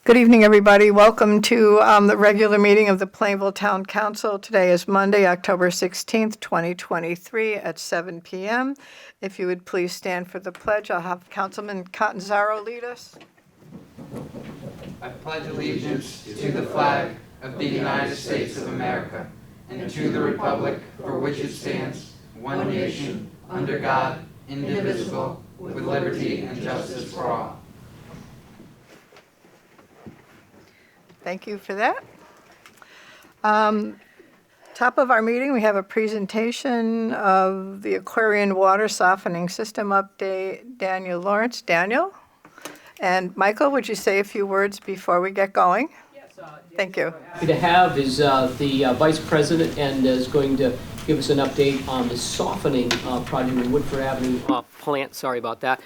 Good evening, everybody. Welcome to the regular meeting of the Plainville Town Council. Today is Monday, October 16th, 2023 at 7 p.m. If you would please stand for the pledge, I'll have Councilman Catanzaro lead us. I pledge allegiance to the flag of the United States of America and to the republic for which it stands, one nation, under God, indivisible, with liberty and justice for all. Thank you for that. Top of our meeting, we have a presentation of the Aquarian Water Softening System update. Daniel Lawrence. Daniel? And Michael, would you say a few words before we get going? Yes. Thank you. Happy to have is the Vice President and is going to give us an update on the softening project in Woodford Avenue plant. Sorry about that.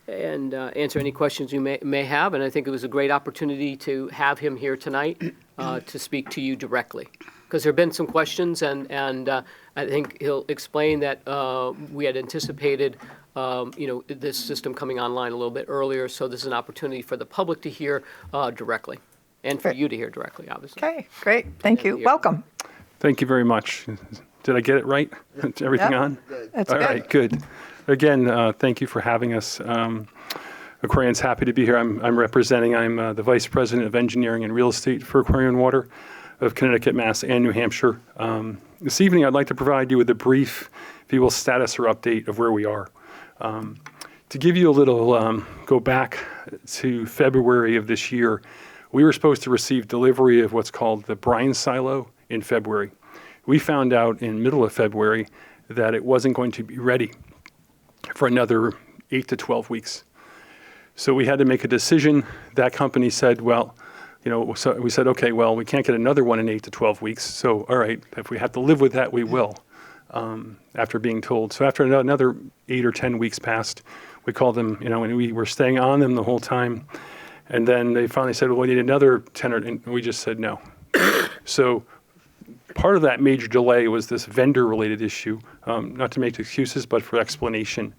And answer any questions you may have. And I think it was a great opportunity to have him here tonight to speak to you directly. Because there have been some questions, and I think he'll explain that we had anticipated this system coming online a little bit earlier, so this is an opportunity for the public to hear directly, and for you to hear directly, obviously. Okay, great. Thank you. Welcome. Thank you very much. Did I get it right? Is everything on? That's All good. right, good. Again, thank you for having us. Aquarian's happy to be here. I'm the Vice President of Engineering and Real Estate for Aquarian Water of Connecticut, Mass, and New Hampshire. This evening, I'd like to provide you with a brief, if you will, status or update of where we are. To give you a little, go back to February of this year, we were supposed to receive delivery of what's called the brine silo in February. We found out in middle of February that it wasn't going to be ready for another 8 to 12 weeks. So we had to make a decision. That company said, well, so we said, okay, well, we can't get another one in 8 to 12 weeks. So, all right, if we have to live with that, we will, after being told. So after another 8 or 10 weeks passed, we called them, and we were staying on them the whole time. And then they finally said, well, we need another 10, and we just said no. So part of that major delay was this vendor-related issue, not to make excuses, but for explanation.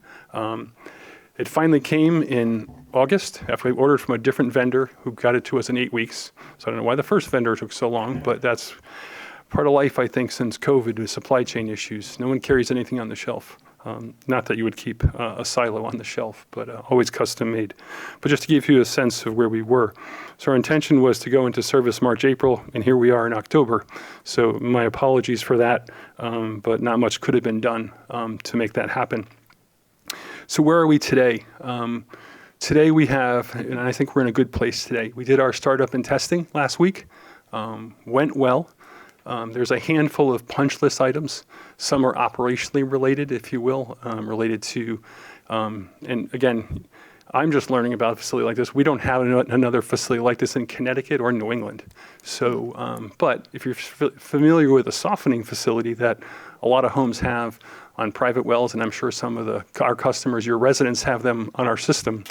It finally came in August after we ordered from a different vendor who got it to us in 8 weeks. So I don't know why the first vendor took so long, but that's part of life, I think, since COVID with supply chain issues. No one carries anything on the shelf. Not that you would keep a silo on the shelf, but always custom made. But just to give you a sense of where we were. So our intention was to go into service March, April, and here we are in October. So my apologies for that, but not much could have been done to make that happen. So where are we today? Today we have, and I think we're in a good place today. We did our startup and testing last week. Went well. There's a handful of punch list items. Some are operationally related, if you will, related to, and again, I'm just learning about a facility like this. We don't have another facility like this in Connecticut or New England. So, but if you're familiar with a softening facility that a lot of homes have on private wells, and I'm sure some of our customers, your residents have them on our system,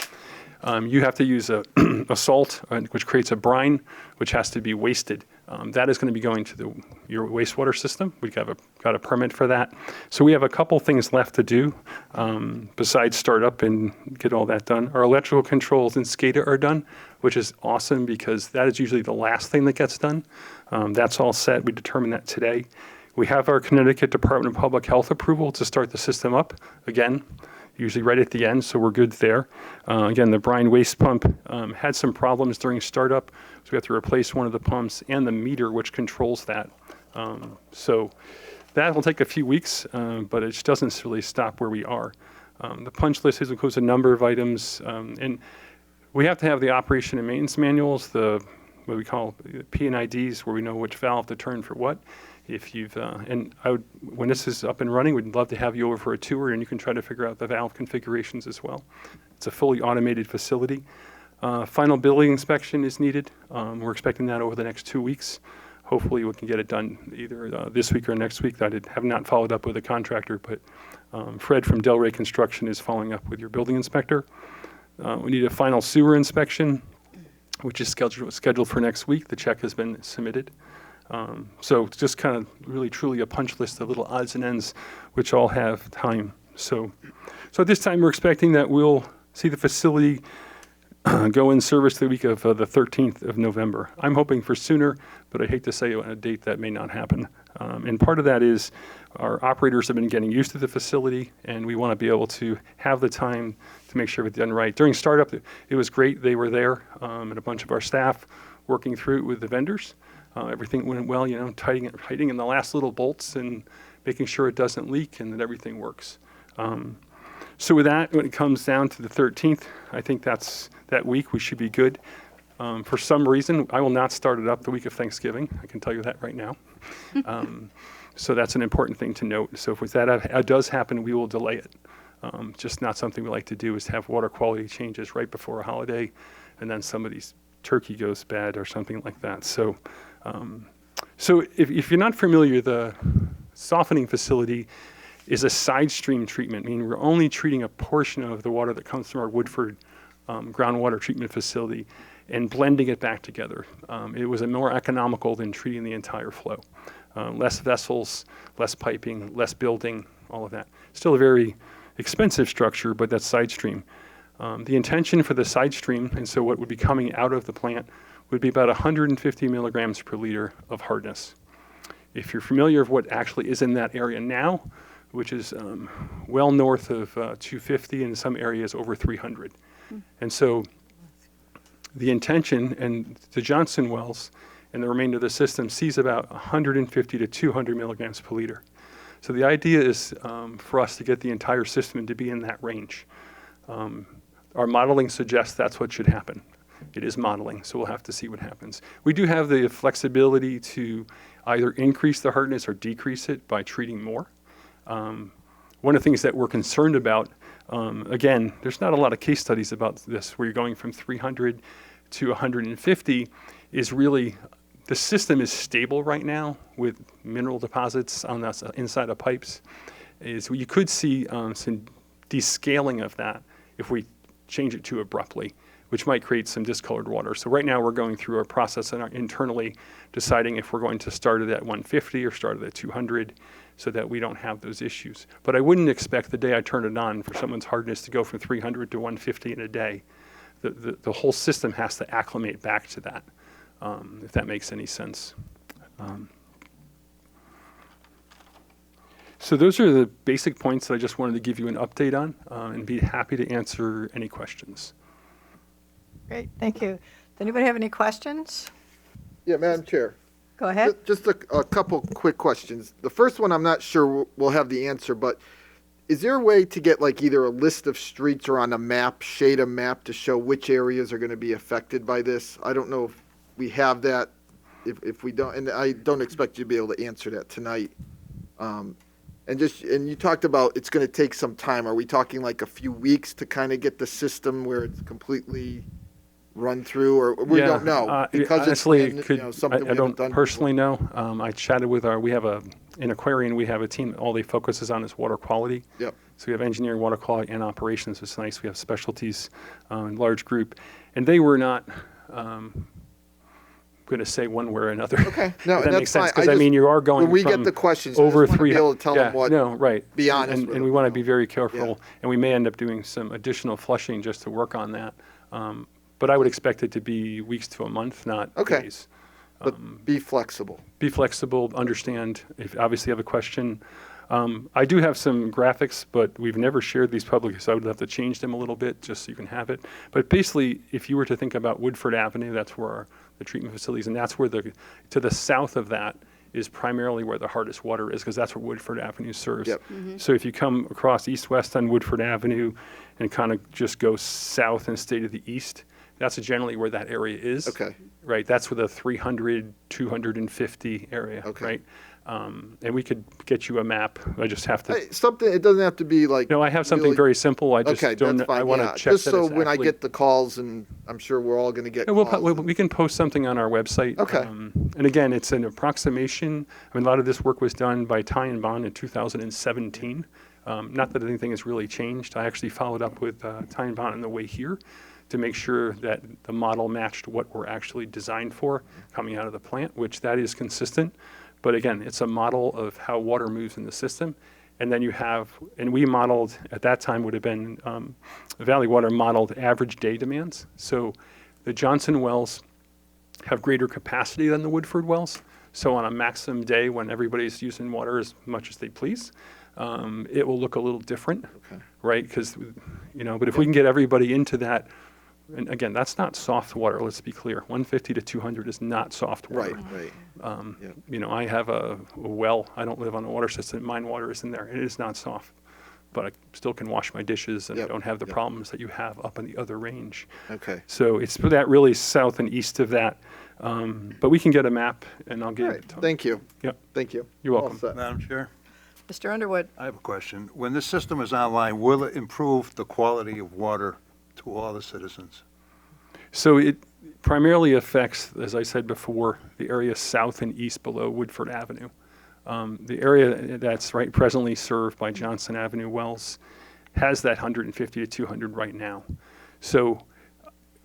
you have to use a salt, which creates a brine, which has to be wasted. That is going to be going to your wastewater system. We've got a permit for that. So we have a couple things left to do besides start up and get all that done. Our electrical controls in SCADA are done, which is awesome because that is usually the last thing that gets done. That's all set. We determined that today. We have our Connecticut Department of Public Health approval to start the system up again, usually right at the end, so we're good there. Again, the brine waste pump had some problems during startup, so we have to replace one of the pumps and the meter which controls that. So that will take a few weeks, but it doesn't really stop where we are. The punch list includes a number of items, and we have to have the operation and maintenance manuals, what we call P&IDs, where we know which valve to turn for what. If you've, when this is up and running, we'd love to have you over for a tour and you can try to figure out the valve configurations as well. It's a fully automated facility. Final building inspection is needed. We're expecting that over the next 2 weeks. Hopefully we can get it done either this week or next week. I have not followed up with a contractor, but Fred from Delray Construction is following up with your building inspector. We need a final sewer inspection, which is scheduled for next week. The check has been submitted. So it's just kind of really truly a punch list of little odds and ends which all have time. So at this time we're expecting that we'll see the facility go in service the week of the 13th of November. I'm hoping for sooner, but I hate to say a date that may not happen. And part of that is our operators have been getting used to the facility, and we want to be able to have the time to make sure it's done right. During startup, it was great. They were there, and a bunch of our staff working through it with the vendors. Everything went well, tightening in the last little bolts and making sure it doesn't leak and that everything works. So with that, when it comes down to the 13th, I think that week we should be good. For some reason, I will not start it up the week of Thanksgiving. I can tell you that right now. So that's an important thing to note. So if that does happen, we will delay it. Just not something we like to do is have water quality changes right before a holiday, and then somebody's turkey goes bad or something like that. So, if you're not familiar, the softening facility is a side stream treatment, meaning we're only treating a portion of the water that comes from our Woodford groundwater treatment facility and blending it back together. It was more economical than treating the entire flow. Less vessels, less piping, less building, all of that. Still a very expensive structure, but that's side stream. The intention for the side stream, and so what would be coming out of the plant, would be about 150 milligrams per liter of hardness. If you're familiar with what actually is in that area now, which is well north of 250, in some areas over 300. And so the intention, and the Johnson wells and the remainder of the system sees about 150 to 200 milligrams per liter. So the idea is for us to get the entire system to be in that range. Our modeling suggests that's what should happen. It is modeling, so we'll have to see what happens. We do have the flexibility to either increase the hardness or decrease it by treating more. One of the things that we're concerned about, again, there's not a lot of case studies about this, where you're going from 300 to 150, is really, the system is stable right now with mineral deposits on the inside of pipes. You could see some descaling of that if we change it too abruptly, which might create some discolored water. So right now we're going through a process internally deciding if we're going to start it at 150 or start it at 200 so that we don't have those issues. But I wouldn't expect the day I turn it on for someone's hardness to go from 300 to 150 in a day. The whole system has to acclimate back to that, if that makes any sense. So those are the basic points that I just wanted to give you an update on, and be happy to answer any questions. Great, thank you. Does anybody have any questions? Yeah, Madam Chair. Go ahead. Just a couple quick questions. The first one, I'm not sure we'll have the answer, but is there a way to get like either a list of streets or on a map, shade a map to show which areas are going to be affected by this? I don't know if we have that. If we don't, and I don't expect you to be able to answer that tonight. And you talked about it's going to take some time. Are we talking like a few weeks to kind of get the system where it's completely run through, or we don't know because honestly, it's been, something we I don't haven't done personally know. I chatted with in Aquarian, we have a team, all they focuses on is water quality. Yep. So we have engineering, water quality, and operations. It's nice. We have specialties, large group. And they were not going to say one way or another. Okay, no, If that and makes that's sense, fine. because I mean, you are going when we from get the questions, over I just wanna 300. be able to tell them what. No, right. Be honest with and we them. want to be very careful, and we may end up doing some additional flushing just to work on that. But I would expect it to be weeks to a month, not Okay. days. But be flexible. Be flexible, understand, if obviously you have a question. I do have some graphics, but we've never shared these publicly, so I would have to change them a little bit just so you can have it. But basically, if you were to think about Woodford Avenue, that's where the treatment facilities, and that's where to the south of that is primarily where the hardest water is, because that's what Woodford Avenue serves. Yep. So if you come across east-west on Woodford Avenue and kind of just go south and stay to the east, that's generally where that area is. Okay. Right, that's where the 300, 250 area, Okay. right? And we could get you a map. I just have to. Hey, something, it doesn't have to be like. No, I have something really- very simple. I just Okay, don't. that's fine. I want to yeah. check Just that so it's when I actually- get the calls, and I'm sure we're all going to get Yeah, calls. we can post something on our website. Okay. And again, it's an approximation. I mean, a lot of this work was done by Ty and Bond in 2017. Not that anything has really changed. I actually followed up with Ty and Bond on the way here to make sure that the model matched what we're actually designed for coming out of the plant, which that is consistent. But again, it's a model of how water moves in the system, And then you have, and we modeled, at that time would have been, Valley Water modeled average day demands. So the Johnson wells have greater capacity than the Woodford wells. So on a maximum day when everybody's using water as much as they please, it will look a little different, right? Because, but if we can get everybody into that, and again, that's not soft water, let's be clear. 150 to 200 is not soft water. Right. I have a well, I don't live on a water system, mine water is in there. It is not soft, but I still can wash my dishes and I don't have the problems that you have up in the other range. Okay. So it's for that really south and east of that. But we can get a map and I'll get All it. right. to- Thank you. Yep. Thank you. You're All welcome. set. Madam Chair, Mr. Underwood? I have a question. When this system is online, will it improve the quality of water to all the citizens? So it primarily affects, as I said before, the area south and east below Woodford Avenue. The area that's right presently served by Johnson Avenue wells has that 150 to 200 right now. So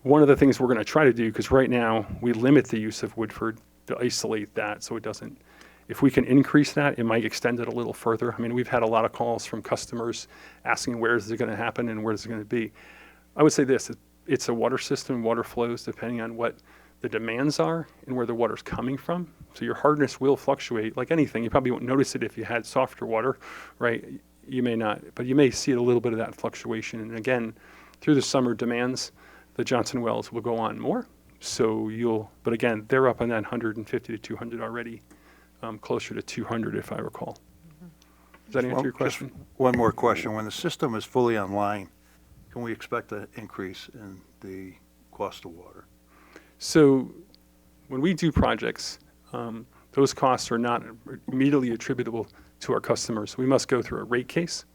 one of the things we're going to try to do, because right now we limit the use of Woodford to isolate that so it doesn't, if we can increase that, it might extend it a little further. I mean, we've had a lot of calls from customers asking where is it going to happen and where is it going to be. I would say this, it's a water system, water flows depending on what the demands are and where the water's coming from. So your hardness will fluctuate like anything. You probably won't notice it if you had softer water, right? You may not, but you may see a little bit of that fluctuation. And again, through the summer demands, the Johnson wells will go on more. So but again, they're up on that 150 to 200 already, closer to 200 if I recall. Does that answer your question? Just one more question. When the system is fully online, can we expect an increase in the cost of water? So when we do projects, those costs are not immediately attributable to our customers. We must go through a rate case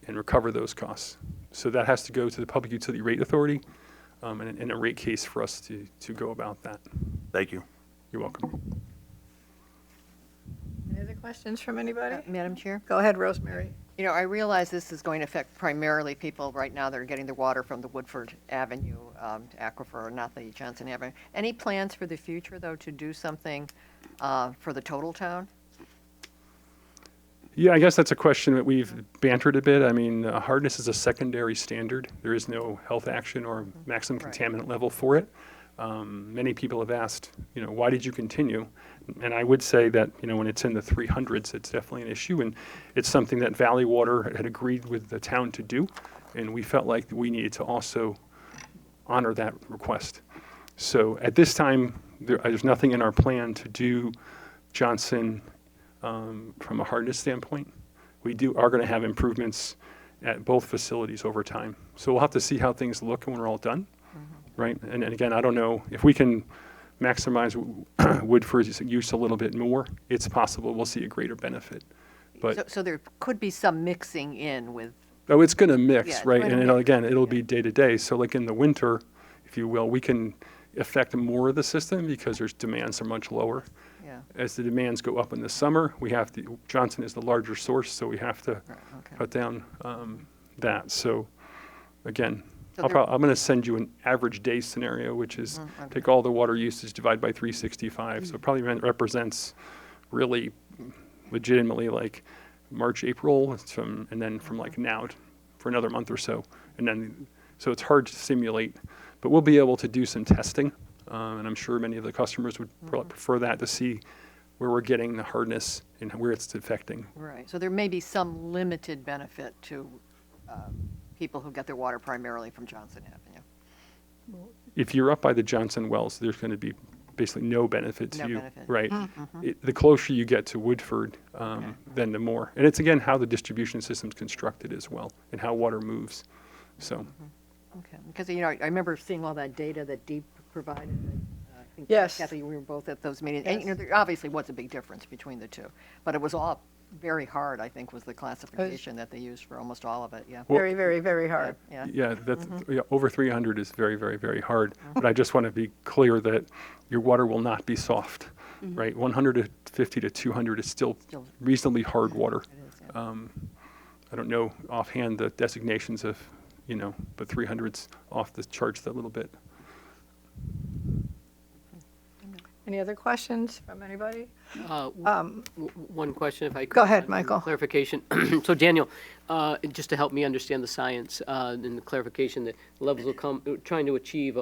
and recover those costs. So that has to go to the Public Utility Rate Authority and a rate case for us to go about that. Thank you. You're welcome. Any other questions from anybody? Madam Chair, Go ahead, Rosemary. I realize this is going to affect primarily people right now that are getting their water from the Woodford Avenue aquifer, not the Johnson Avenue. Any plans for the future, though, to do something for the total town? Yeah, I guess that's a question that we've bantered a bit. I mean, hardness is a secondary standard. There is no health action or maximum Right. contaminant level for it. Many people have asked, why did you continue? And I would say that, when it's in the 300s, it's definitely an issue. And it's something that Valley Water had agreed with the town to do. And we felt like we needed to also honor that request. So at this time, there's nothing in our plan to do Johnson from a hardness standpoint. We are going to have improvements at both facilities over time. So we'll have to see how things look when we're all done, right? And again, I don't know if we can maximize Woodford's use a little bit more. It's possible we'll see a greater benefit. But So there could be some mixing in with, it's going to mix, Yeah, it's right? going And to it'll be day to day. So like in the winter, if you will, we can affect more of the system because there's demands are much lower. yeah, As the demands go up in the summer, Johnson is the larger source, so we have to right, okay. cut down that. So again, So I'm going to send you an average day scenario, which is okay. take all the water usage, divide by 365. So it probably represents really legitimately like March, April, and then from like now for another month or so. And then, so it's hard to simulate, but we'll be able to do some testing. And I'm sure many of the customers would prefer that to see where we're getting the hardness and where it's affecting. Right, so there may be some limited benefit to people who get their water primarily from Johnson Avenue. If you're up by the Johnson wells, there's going to be basically no benefit to No you, benefit. right? The closer you get to Woodford, then the more. And it's again how the distribution system's constructed as well, and how water moves. So Okay, because, I remember seeing all that data that Deep provided. I think Yes. Kathy, we were both at those meetings. And, there obviously was a big difference between the two, but it was all very hard, I think, was the classification that they used for almost all of it, yeah. Very, very, very hard. Yeah, yeah, that's over 300 is very, very, very hard. But I just want to be clear that your water will not be soft, right? 150 to 200 is still Still- reasonably hard water. it is, yeah. I don't know offhand the designations of, but 300's off the charts a little bit. Any other questions from anybody? One question, if I could. Go ahead, on Michael. Clarification. So Daniel, just to help me understand the science and the clarification that levels will come, trying to achieve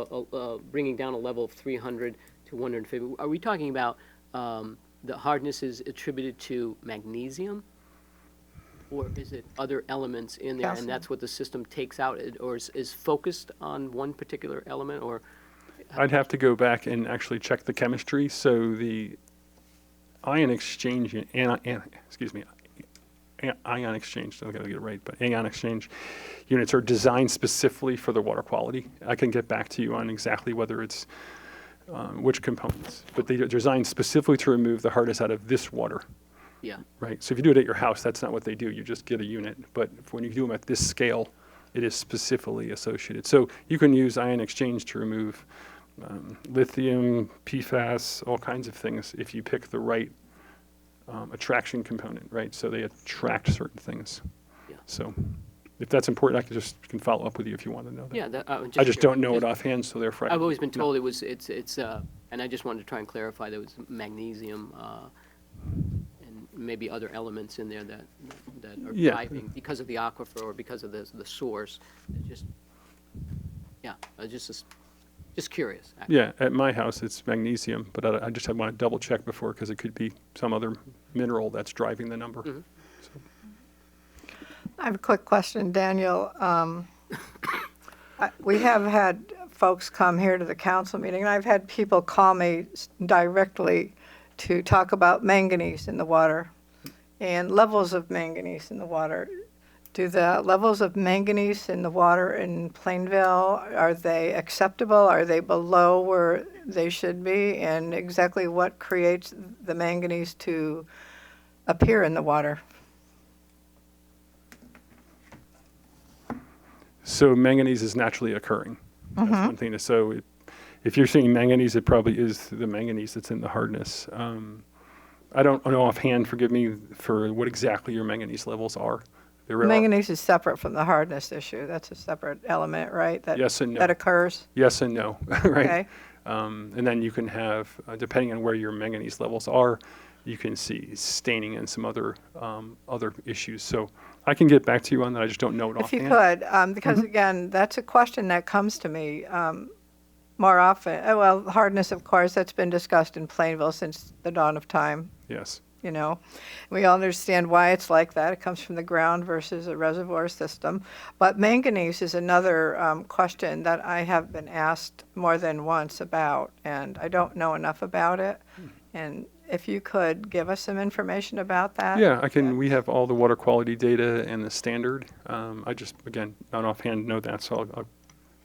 bringing down a level of 300 to 150. Are we talking about the hardness is attributed to magnesium? Or is it other elements in there, Calcium. and that's what the system takes out, or is focused on one particular element, or? I'd have to go back and actually check the chemistry. So the ion exchange, ion exchange, I gotta get it right, but ion exchange units are designed specifically for the water quality. I can get back to you on exactly whether it's which components, but they are designed specifically to remove the hardness out of this water. Yeah. Right. So if you do it at your house, that's not what they do. You just get a unit. But when you do them at this scale, it is specifically associated. So you can use ion exchange to remove lithium, PFAS, all kinds of things if you pick the right attraction component, right? So they attract certain things. Yeah. So if that's important, I can follow up with you if you want to know that. Yeah, I just don't know it offhand, so therefore. I've always been no. told it's and I just wanted to try and clarify there was magnesium and maybe other elements in there that are Yeah. driving because of the aquifer or because of the source. It just, yeah, I was just curious. Actually. Yeah, at my house, it's magnesium, but I just want to double check before because it could be some other mineral that's driving the number. Mhm. I have a quick question, Daniel. We have had folks come here to the council meeting, and I've had people call me directly to talk about manganese in the water and levels of manganese in the water. Do the levels of manganese in the water in Plainville, are they acceptable? Are they below where they should be? And exactly what creates the manganese to appear in the water? So manganese is naturally occurring. That's one thing. So if you're seeing manganese, it probably is the manganese that's in the hardness. I don't know offhand, forgive me, for what exactly your manganese levels are. There are- Manganese is separate from the hardness issue. That's a separate element, right? Yes and no. That occurs? Yes and no, right? Okay. And then you can have, depending on where your manganese levels are, you can see staining and some other issues. So I can get back to you on that. I just don't know it If you offhand. could, because again, that's a question that comes to me more often. Well, hardness, of course, that's been discussed in Plainville since the dawn of time, Yes. you know. We all understand why it's like that. It comes from the ground versus a reservoir system. But manganese is another question that I have been asked more than once about, and I don't know enough about it. And if you could give us some information about that. Yeah, we have all the water quality data and the standard. I just, again, not offhand know that, so I'll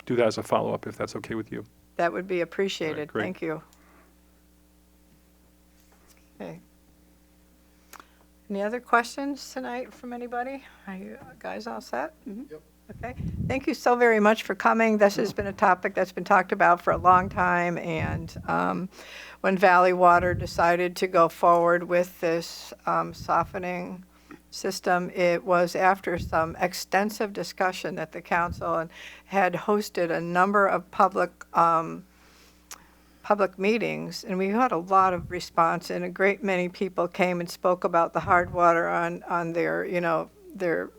do that as a follow-up if that's okay with you. That would be appreciated. great. Thank you. Okay. Any other questions tonight from anybody? Are you guys all set? Yep. Okay. Thank you so very much for coming. This has been a topic that's been talked about for a long time, and when Valley Water decided to go forward with this softening system, it was after some extensive discussion that the council had hosted a number of public meetings, and we had a lot of response, and a great many people came and spoke about the hard water on their, their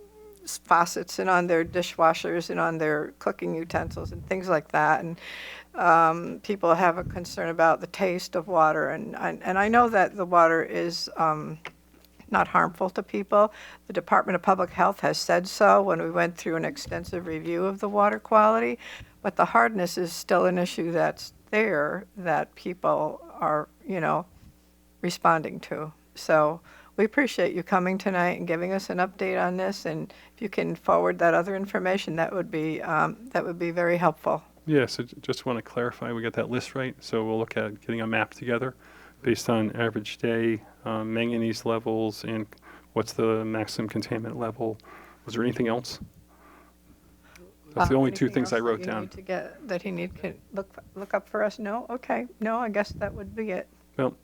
faucets and on their dishwashers and on their cooking utensils and things like that. And people have a concern about the taste of water, and I know that the water is not harmful to people. The Department of Public Health has said so when we went through an extensive review of the water quality, but the hardness is still an issue that's there that people are, responding to. So we appreciate you coming tonight and giving us an update on this, and if you can forward that other information, that would be very helpful. Yeah, so just want to clarify, we got that list right. So we'll look at getting a map together based on average day, manganese levels, and what's the maximum contaminant level. Was there anything else? That's the only two Anything things I else wrote that you down. need to get, that he can look up for us? No? Okay. No, I guess that would be it. Well,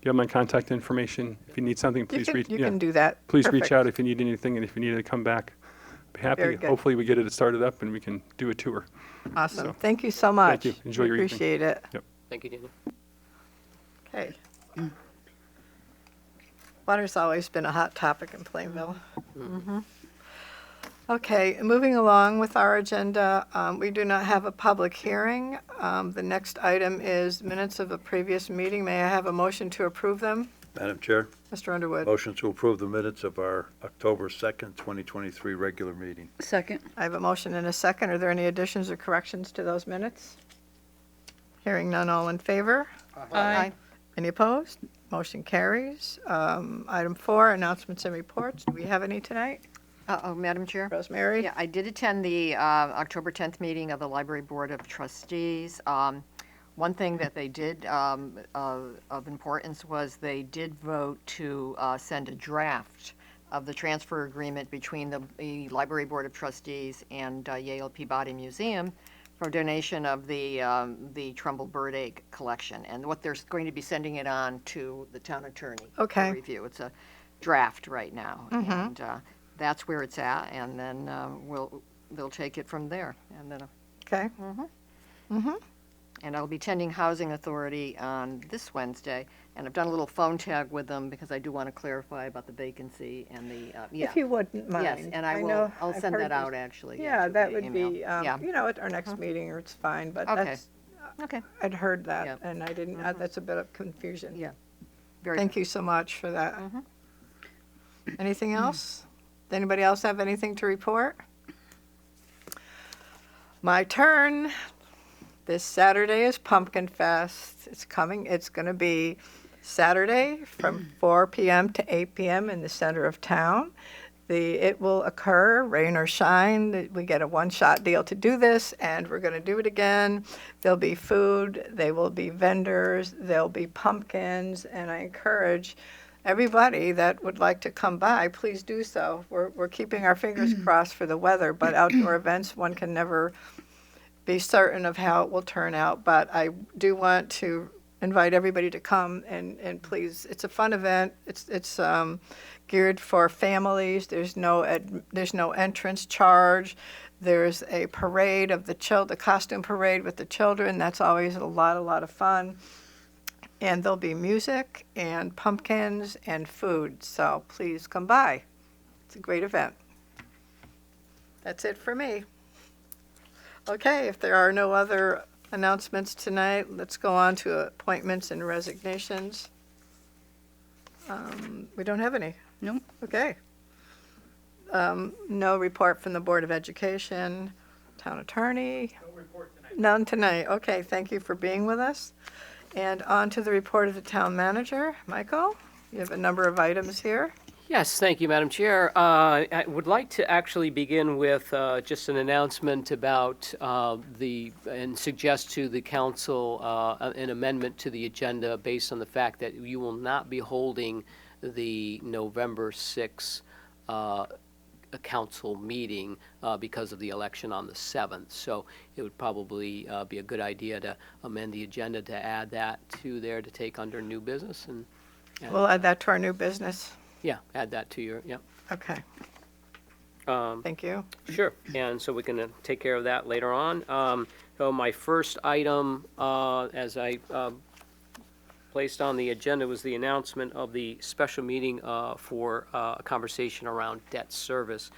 you have my contact information. If you need something, please reach. You can do that. Please reach Perfect. out if you need anything, and if you need to come back, be happy. Very good. Hopefully we get it started up and we can do a tour. Awesome. So, Thank you so much. you. Enjoy your evening. Appreciate it. Thank you, Daniel. Okay. Water's always been a hot topic in Plainville. Mhm. Okay, moving along with our agenda, we do not have a public hearing. The next item is minutes of a previous meeting. May I have a motion to approve them? Madam Chair, Mr. Underwood? motion to approve the minutes of our October 2nd, 2023 regular meeting. Second. I have a motion and a second. Are there any additions or corrections to those minutes? Hearing none, all in favor? Aye. Any opposed? Motion carries. Item 4, announcements and reports. Do we have any tonight? Madam Chair? Rosemary? Yeah, I did attend the October 10th meeting of the Library Board of Trustees. One thing that they did of importance was they did vote to send a draft of the transfer agreement between the Library Board of Trustees and Yale Peabody Museum for donation of the Trumbull bird egg collection, and what they're going to be sending it on to the town attorney Okay. for review. It's a draft right now, and that's where it's at, and then they'll take it from there, and then. Okay. And I'll be attending Housing Authority on this Wednesday, and I've done a little phone tag with them because I do want to clarify about the vacancy and the, yeah. If you wouldn't mind. Yes, and I'll know I'll I've send heard that out, this- actually. Yeah, through that the would email. be, Yeah, at our next meeting, or it's fine, but Okay. that's, okay, I'd heard that, Yep. and I didn't, that's a bit of confusion. yeah. Very Thank good. you so much for that. Anything else? Does anybody else have anything to report? My turn. This Saturday is Pumpkin Fest. It's coming. It's going to be Saturday from 4 p.m. to 8 p.m. in the center of town. It will occur, rain or shine. We get a one-shot deal to do this, and we're going to do it again. There'll be food. There will be vendors. There'll be pumpkins, and I encourage everybody that would like to come by, please do so. We're keeping our fingers crossed for the weather, but outdoor events, one can never be certain of how it will turn out. But I do want to invite everybody to come and please, it's a fun event. It's geared for families. There's no entrance charge. There's a parade of the costume parade with the children. That's always a lot of fun. And there'll be music and pumpkins and food, so please come by. It's a great event. That's it for me. Okay, if there are no other announcements tonight, let's go on to appointments and resignations. We don't have any. Nope. Okay. No report from the Board of Education, Town Attorney. No report tonight. None tonight. Okay, thank you for being with us. And on to the report of the Town Manager. Michael, you have a number of items here. Yes, thank you, Madam Chair. I would like to actually begin with just an announcement about and suggest to the council an amendment to the agenda based on the fact that you will not be holding the November 6th a council meeting because of the election on the 7th. So it would probably be a good idea to amend the agenda to add that to there to take under new business and We'll add that to our new business. yeah, add that to your, yeah. Okay, thank you. Sure, and so we can take care of that later on. So my first item, as I placed on the agenda, was the announcement of the special meeting for a conversation around debt service.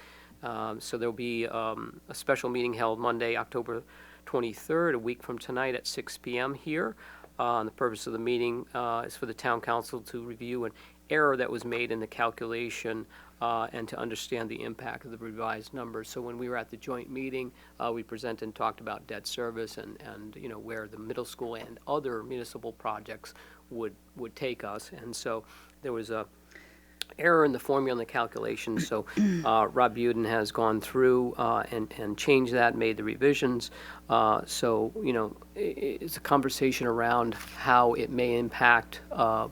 So there'll be a special meeting held Monday, October 23rd, a week from tonight at 6 p.m. here. The purpose of the meeting is for the town council to review an error that was made in the calculation and to understand the impact of the revised numbers. So when we were at the joint meeting, we presented and talked about debt service and you know, where the middle school and other municipal projects would take us. And so there was a error in the formula and the calculation. So Rob Buden has gone through and changed that, made the revisions. So, you know, it's a conversation around how it may impact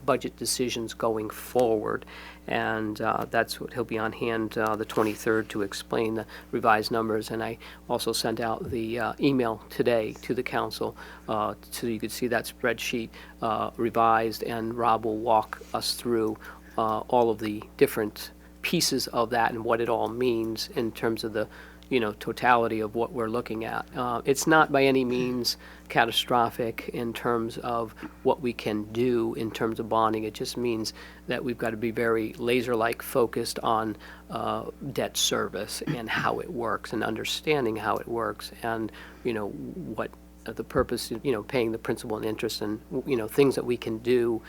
budget decisions going forward. And that's what he'll be on hand the 23rd to explain the revised numbers. And I also sent out the email today to the council so you could see that spreadsheet revised, and Rob will walk us through all of the different pieces of that and what it all means in terms of the, totality of what we're looking at. It's not by any means catastrophic in terms of what we can do in terms of bonding. It just means that we've got to be very laser-like focused on debt service and how it works and understanding how it works and, what the purpose, paying the principal and interest and, things that we can do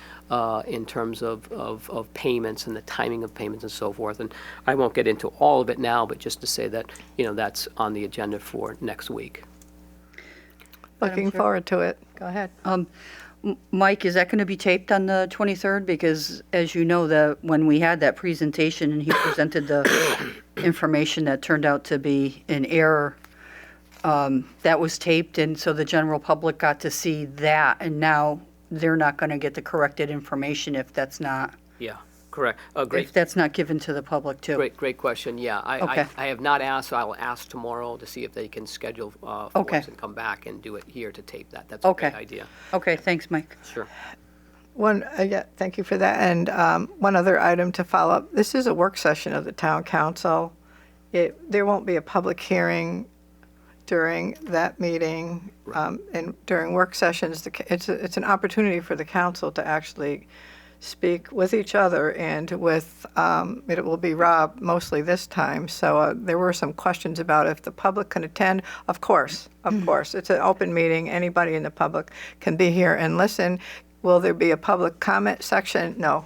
in terms of payments and the timing of payments and so forth. And I won't get into all of it now, but just to say that, that's on the agenda for next week. Looking forward to it. Go ahead. Mike, is that going to be taped on the 23rd? Because as you know, when we had that presentation and he presented the information that turned out to be an error, that was taped, and so the general public got to see that, and now they're not going to get the corrected information if that's not, Yeah, correct. Great. if that's not given to the public too. Great question. Yeah, Okay. I have not asked, so I will ask tomorrow to see if they can schedule for Okay. us and come back and do it here to tape that. That's a great Okay. idea. Okay, thanks, Mike. Sure. Thank you for that. And one other item to follow up. This is a work session of the town council. There won't be a public hearing during that meeting. And during work sessions, it's an opportunity for the council to actually speak with each other and with, it will be Rob mostly this time. So there were some questions about if the public can attend. Of course, it's an open meeting. Anybody in the public can be here and listen. Will there be a public comment section? No,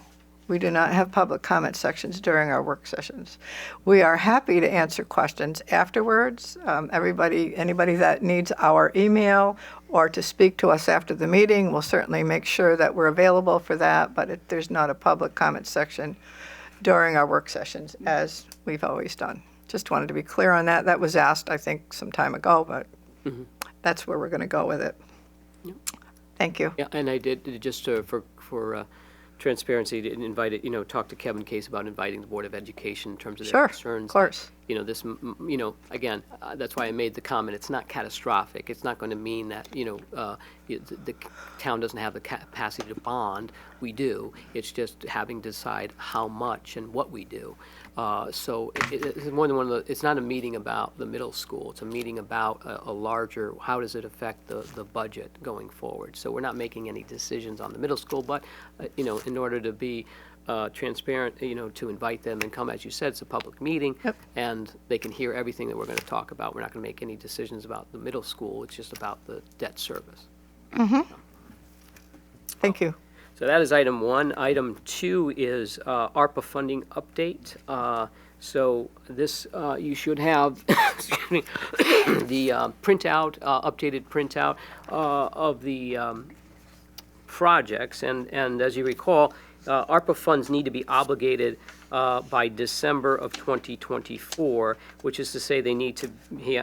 we do not have public comment sections during our work sessions. We are happy to answer questions afterwards. Anybody that needs our email or to speak to us after the meeting, we'll certainly make sure that we're available for that, but there's not a public comment section during our work sessions, as we've always done. Just wanted to be clear on that. That was asked, I think, some time ago, but that's where we're going to go with it. Thank you. Yeah, and I did, just for transparency, didn't invite it, talk to Kevin Case about inviting the Board of Education in terms of their Sure, concerns. of course. Again, that's why I made the comment, it's not catastrophic. It's not going to mean that, the town doesn't have the capacity to bond. We do. It's just having to decide how much and what we do. So it's more than it's not a meeting about the middle school. It's a meeting about a larger, how does it affect the budget going forward? So we're not making any decisions on the middle school, but, in order to be transparent, to invite them and come, as you said, it's a public meeting. Yep. And they can hear everything that we're going to talk about. We're not going to make any decisions about the middle school. It's just about the debt service. Thank you. So that is item one. Item two is ARPA funding update. So this, you should have, excuse me, the printout, updated printout of the projects. And as you recall, ARPA funds need to be obligated by December of 2024, which is to say they need to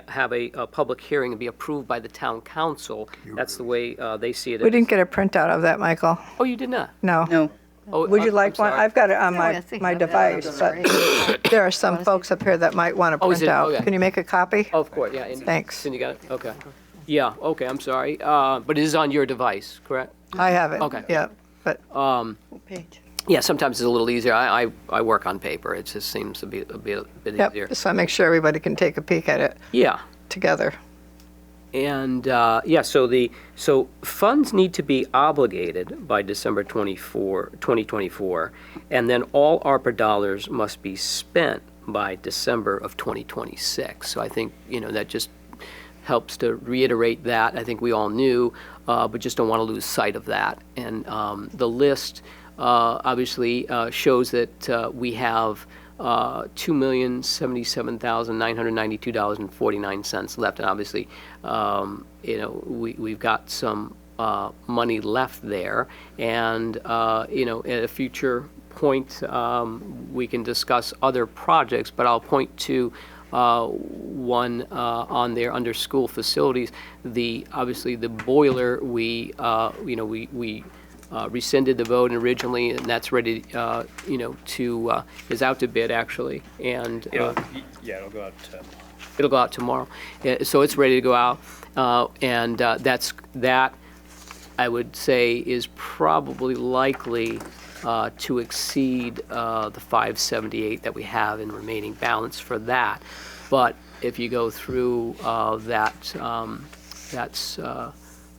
have a public hearing and be approved by the town council. That's the way they see it. We didn't get a printout of that, Michael. Oh, you did not? No. No. Oh, Would you I'm like one? sorry. I've got it on No, I my think my I've got it. device, but there are some folks up here that might want a Oh, is it? printout. Okay. Can you make a copy? Oh, of course, yeah. and- Thanks. And you got it? Okay. Yeah, okay, I'm sorry. But it is on your device, correct? I have it. Okay. Yeah, but What page? Yeah, sometimes it's a little easier. I work on paper. It just seems to be a bit yep, easier. just want to make sure everybody can take a peek at it Yeah. together. And, so funds need to be obligated by December 2024, and then all ARPA dollars must be spent by December of 2026. So I think, that just helps to reiterate that. I think we all knew, but just don't want to lose sight of that. And the list obviously shows that we have $2,077,992.49 left, and obviously, we've got some money left there, and at a future point, we can discuss other projects, but I'll point to one on there under school facilities. Obviously the boiler, we rescinded the vote originally, and that's ready, is out to bid, actually, and It'll go out. it'll go out tomorrow. So it's ready to go out, and that I would say is probably likely to exceed the 578 that we have in remaining balance for that. But if you go through that's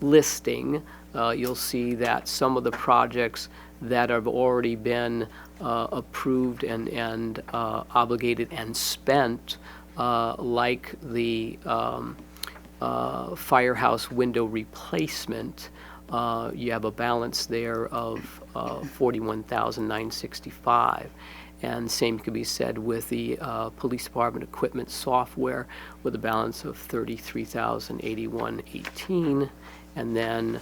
listing, you'll see that some of the projects that have already been approved and obligated and spent, like the firehouse window replacement, you have a balance there of $41,965. And same could be said with the police department equipment software with a balance of $33,081.18. And then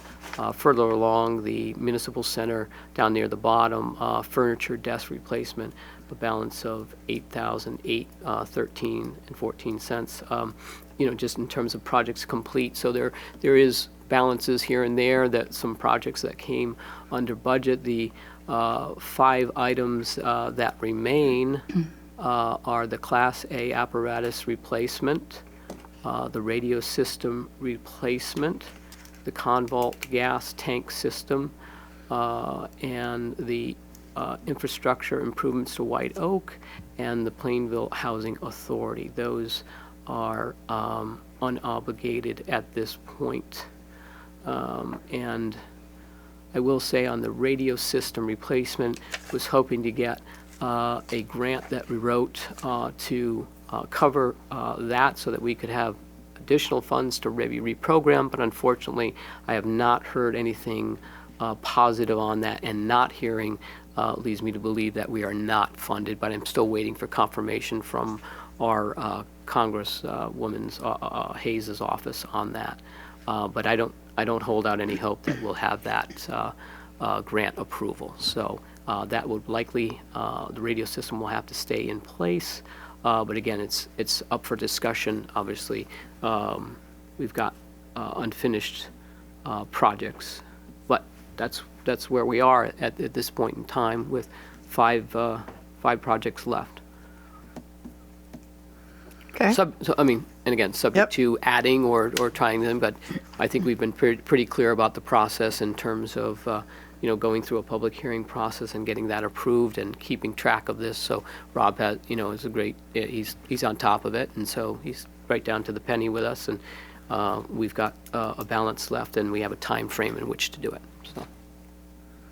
further along, the municipal center down near the bottom, furniture desk replacement, a balance of $8,013.14. Just in terms of projects complete. So there is balances here and there, that some projects that came under budget. The 5 items that remain are the Class A apparatus replacement, the radio system replacement, the Convolt gas tank system, and the infrastructure improvements to White Oak, and the Plainville Housing Authority. Those are unobligated at this point. And I will say on the radio system replacement, was hoping to get a grant that we wrote to cover that so that we could have additional funds to maybe reprogram, but unfortunately, I have not heard anything positive on that, and not hearing leads me to believe that we are not funded, but I'm still waiting for confirmation from our Congresswoman's Hayes's office on that. But I don't hold out any hope that we'll have that grant approval. So that would likely, the radio system will have to stay in place. But again, it's up for discussion. Obviously, we've got unfinished projects, but that's where we are at this point in time with five projects left. Okay. And again, subject to adding or trying them, but I think we've been pretty clear about the process in terms of, going through a public hearing process and getting that approved and keeping track of this. So Rob has, is a great, he's on top of it, and so he's right down to the penny with us, and we've got a balance left, and we have a time frame in which to do it. So.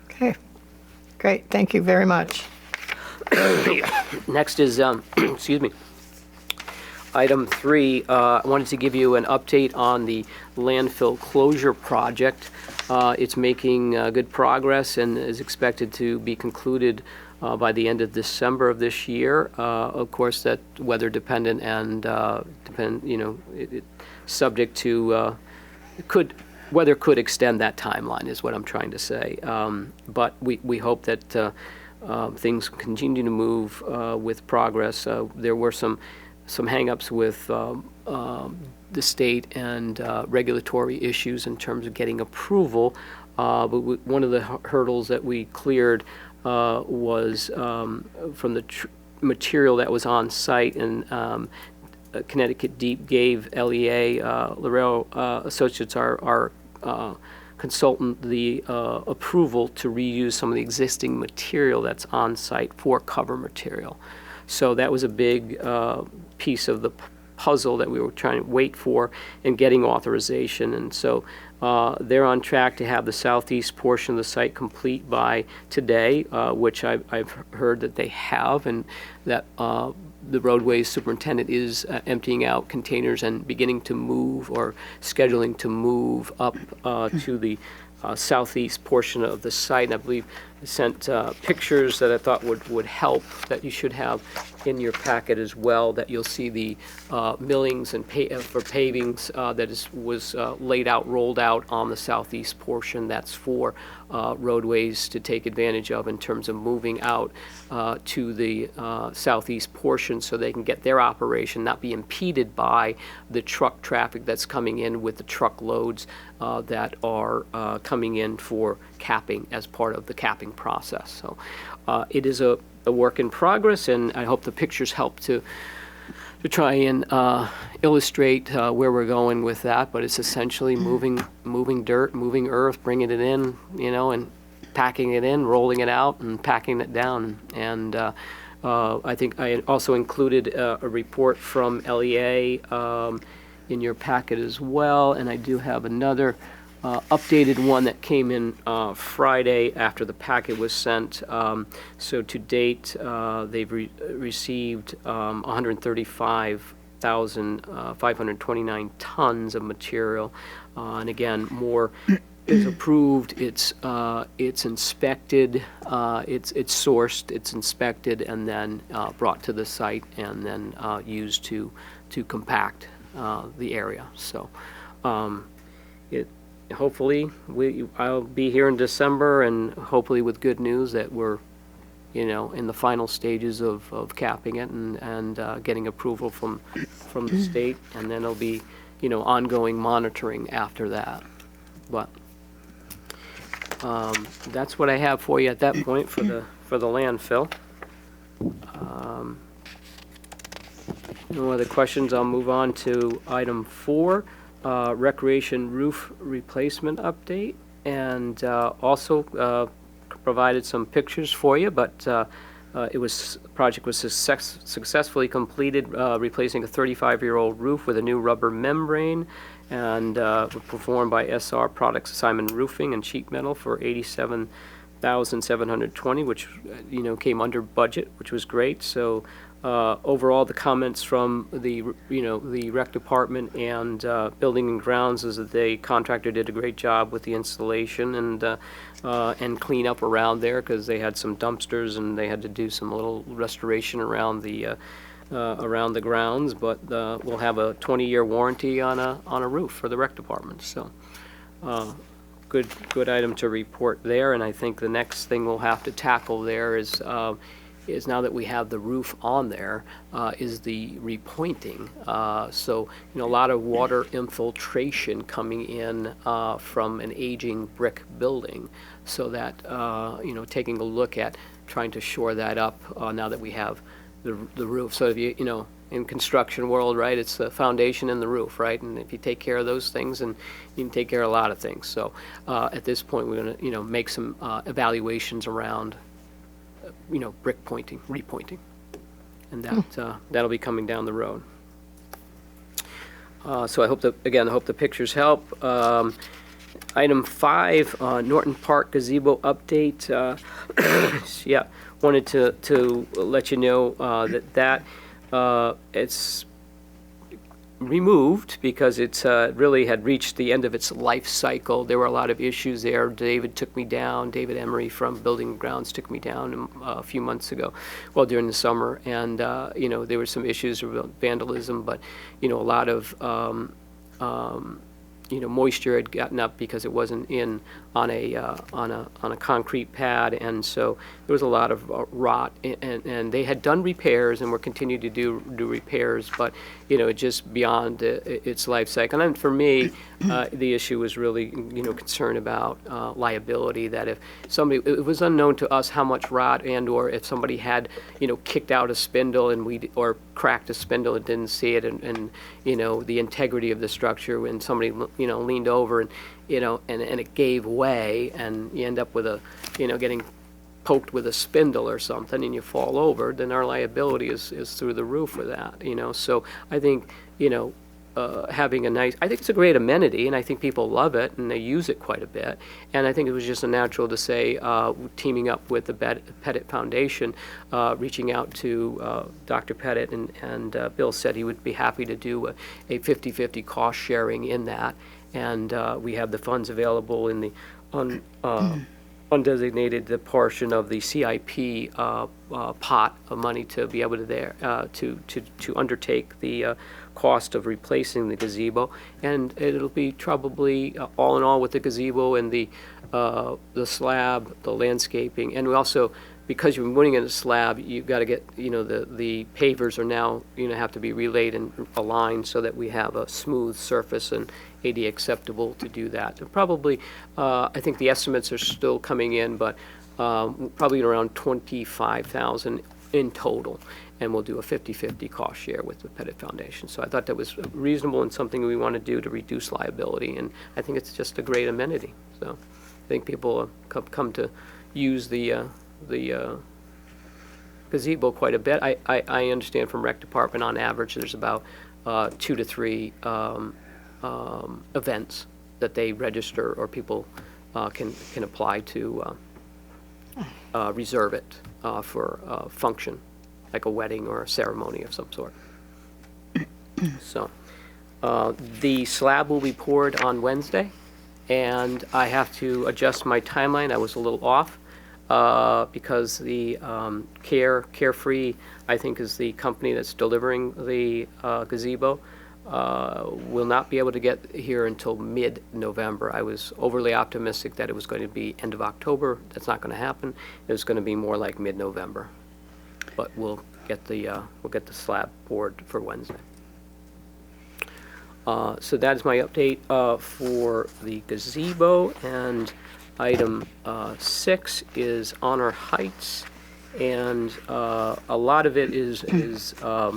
Okay, great, thank you very much. Next is, excuse me. Item 3, I wanted to give you an update on the landfill closure project. It's making good progress and is expected to be concluded by the end of December of this year. Of course, that weather dependent and subject to weather could extend that timeline, is what I'm trying to say. But we hope that things continue to move with progress. There were some hang-ups with the state and regulatory issues in terms of getting approval. But one of the hurdles that we cleared was from the material that was on site, and Connecticut Deep gave LEA, Laredo Associates, our consultant, the approval to reuse some of the existing material that's on site for cover material. So that was a big piece of the puzzle that we were trying to wait for in getting authorization. And so they're on track to have the southeast portion of the site complete by today, which I've heard that they have, and that the roadways superintendent is emptying out containers and beginning to move, or scheduling to move up to the southeast portion of the site. And I believe I sent pictures that I thought would help, that you should have in your packet as well, that you'll see the millings and for pavings that was laid out, rolled out on the southeast portion. That's for roadways to take advantage of in terms of moving out to the southeast portion, so they can get their operation, not be impeded by the truck traffic that's coming in with the truckloads that are coming in for capping as part of the capping process. So it is a work in progress, and I hope the pictures help to try and illustrate where we're going with that. But it's essentially moving dirt, moving earth, bringing it in, and packing it in, rolling it out, and packing it down. And I think I also included a report from LEA in your packet as well, and I do have another updated one that came in Friday after the packet was sent. So to date, they've received 135,529 tons of material. And again, more is approved, it's inspected, it's sourced, it's inspected, and then brought to the site, and then used to compact the area. So hopefully I'll be here in December, and hopefully with good news that we're in the final stages of capping it and getting approval from the state, and then it'll be ongoing monitoring after that. But that's what I have for you at that point for the landfill. No other questions. I'll move on to item 4, recreation roof replacement update, and also provided some pictures for you. But the project was successfully completed, replacing a 35-year-old roof with a new rubber membrane, and performed by SR Products Simon Roofing and Sheet Metal for $87,720, which came under budget, which was great. So overall, the comments from the rec department and building and grounds is that the contractor did a great job with the installation and clean up around there, because they had some dumpsters and they had to do some little restoration around the grounds. But we'll have a 20-year warranty on a roof for the rec department. So good item to report there. And I think the next thing we'll have to tackle there is now that we have the roof on there, is the repointing. So a lot of water infiltration coming in from an aging brick building. So that taking a look at trying to shore that up now that we have the roof. So if in construction world, right, it's the foundation and the roof, right? And if you take care of those things, and you can take care of a lot of things. So at this point, we're going to make some evaluations around brick pointing, repointing, and that'll be coming down the road. So I hope the pictures help. Item 5, Norton Park gazebo update. Yeah, wanted to let you know that it's removed because it's really had reached the end of its life cycle. There were a lot of issues there. David Emery from Building and Grounds took me down a few months ago, during the summer, and there were some issues about vandalism, but a lot of moisture had gotten up because it wasn't on a concrete pad, and so there was a lot of rot. And they had done repairs and were continuing to do repairs, but just beyond its life cycle. And for me, the issue was really concern about liability. That if somebody, it was unknown to us how much rot, or if somebody had kicked out a spindle or cracked a spindle and didn't see it, and the integrity of the structure, when somebody leaned over and it gave way, and you end up with getting poked with a spindle or something and you fall over, then our liability is through the roof with that. So I think having I think it's a great amenity, and I think people love it and they use it quite a bit. And I think it was just a natural to say, teaming up with the Pettit Foundation, reaching out to Dr. Pettit, and Bill said he would be happy to do a 50-50 cost sharing in that. And we have the funds available in the undesignated portion of the CIP pot of money to be able to undertake the cost of replacing the gazebo. And it'll be probably all in all, with the gazebo and the slab, the landscaping, and we also, because you're putting in a slab, you've got to get, the pavers are now, have to be relaid and aligned so that we have a smooth surface and ADA acceptable to do that. And probably, I think the estimates are still coming in, but probably around $25,000 in total. And we'll do a 50-50 cost share with the Pettit Foundation. So I thought that was reasonable and something we want to do to reduce liability. And I think it's just a great amenity. So think people come to use the gazebo quite a bit. I understand from rec department, on average, there's about 2 to 3 events that they register, or people can apply to reserve it for a function, like a wedding or a ceremony of some sort. So, the slab will be poured on Wednesday, and I have to adjust my timeline. I was a little off because the Carefree, I think, is the company that's delivering the gazebo, will not be able to get here until mid-November. I was overly optimistic that it was going to be end of October. That's not going to happen. It's going to be more like mid-November. But we'll get the slab poured for Wednesday. So that is my update for the gazebo. And item 6 is Honor Heights, and a lot of it is a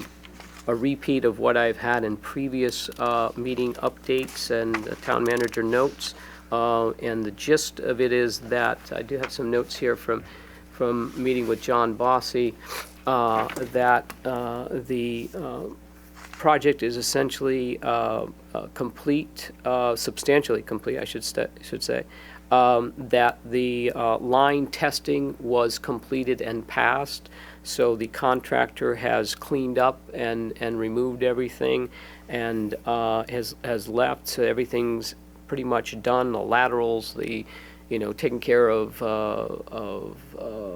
repeat of what I've had in previous meeting updates and town manager notes. And the gist of it is that I do have some notes here from meeting with John Bossy, that the project is essentially complete, substantially complete, I should say. That the line testing was completed and passed, so the contractor has cleaned up and removed everything, and has left, so everything's pretty much done. The laterals, taking care of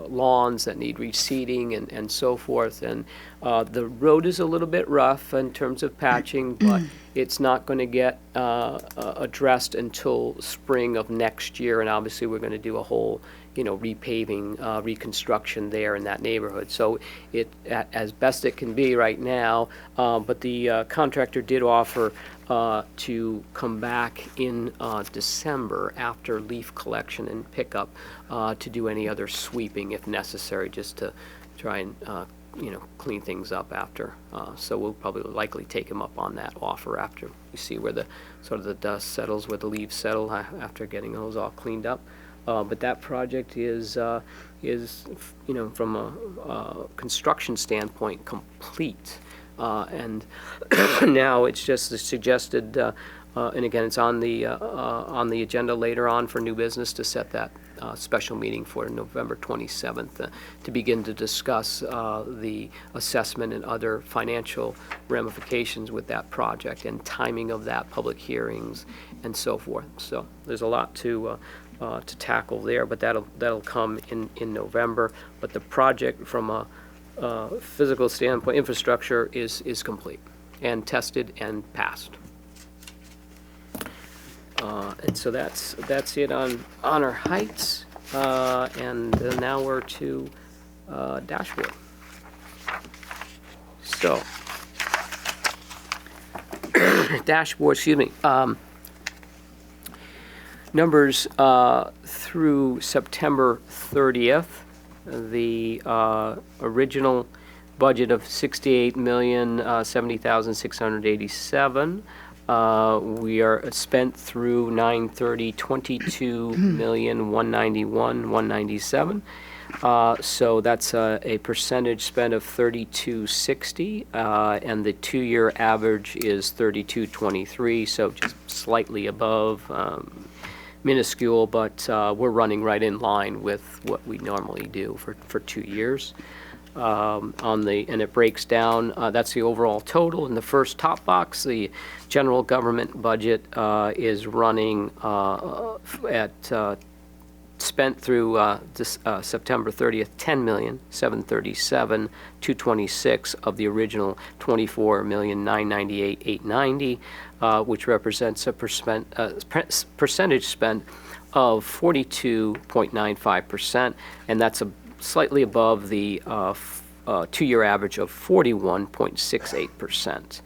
lawns that need reseeding and so forth. And the road is a little bit rough in terms of patching, but it's not going to get addressed until spring of next year. And obviously, we're going to do a whole, repaving, reconstruction there in that neighborhood. So it, as best it can be right now, but the contractor did offer to come back in December after leaf collection and pickup to do any other sweeping if necessary, just to try and clean things up after. So we'll probably likely take him up on that offer after we see where the sort of the dust settles, where the leaves settle after getting those all cleaned up. But that project is from a construction standpoint complete. And now it's just the suggested, and again, it's on the agenda later on for new business to set that special meeting for November 27th to begin to discuss the assessment and other financial ramifications with that project and timing of that, public hearings and so forth. So there's a lot to tackle there, but that'll come in November. But the project from a physical standpoint, infrastructure is complete and tested and passed. And so that's it on Honor Heights. And now we're to dashboard. So, dashboard, excuse me. Numbers through September 30th. The original budget of $68,070,687. We are spent through 9/30, $22,191,197. So that's a percentage spent of 32.60, and the 2-year average is 32.23. So just slightly above. Minuscule, but we're running right in line with what we normally do for 2 years. And it breaks down, that's the overall total. In the first top box, the general government budget is running at spent through September 30th, $10,737,226 of the original $24,998,890, which represents a percentage spent of 42.95%, and that's slightly above the 2-year average of 41.68%.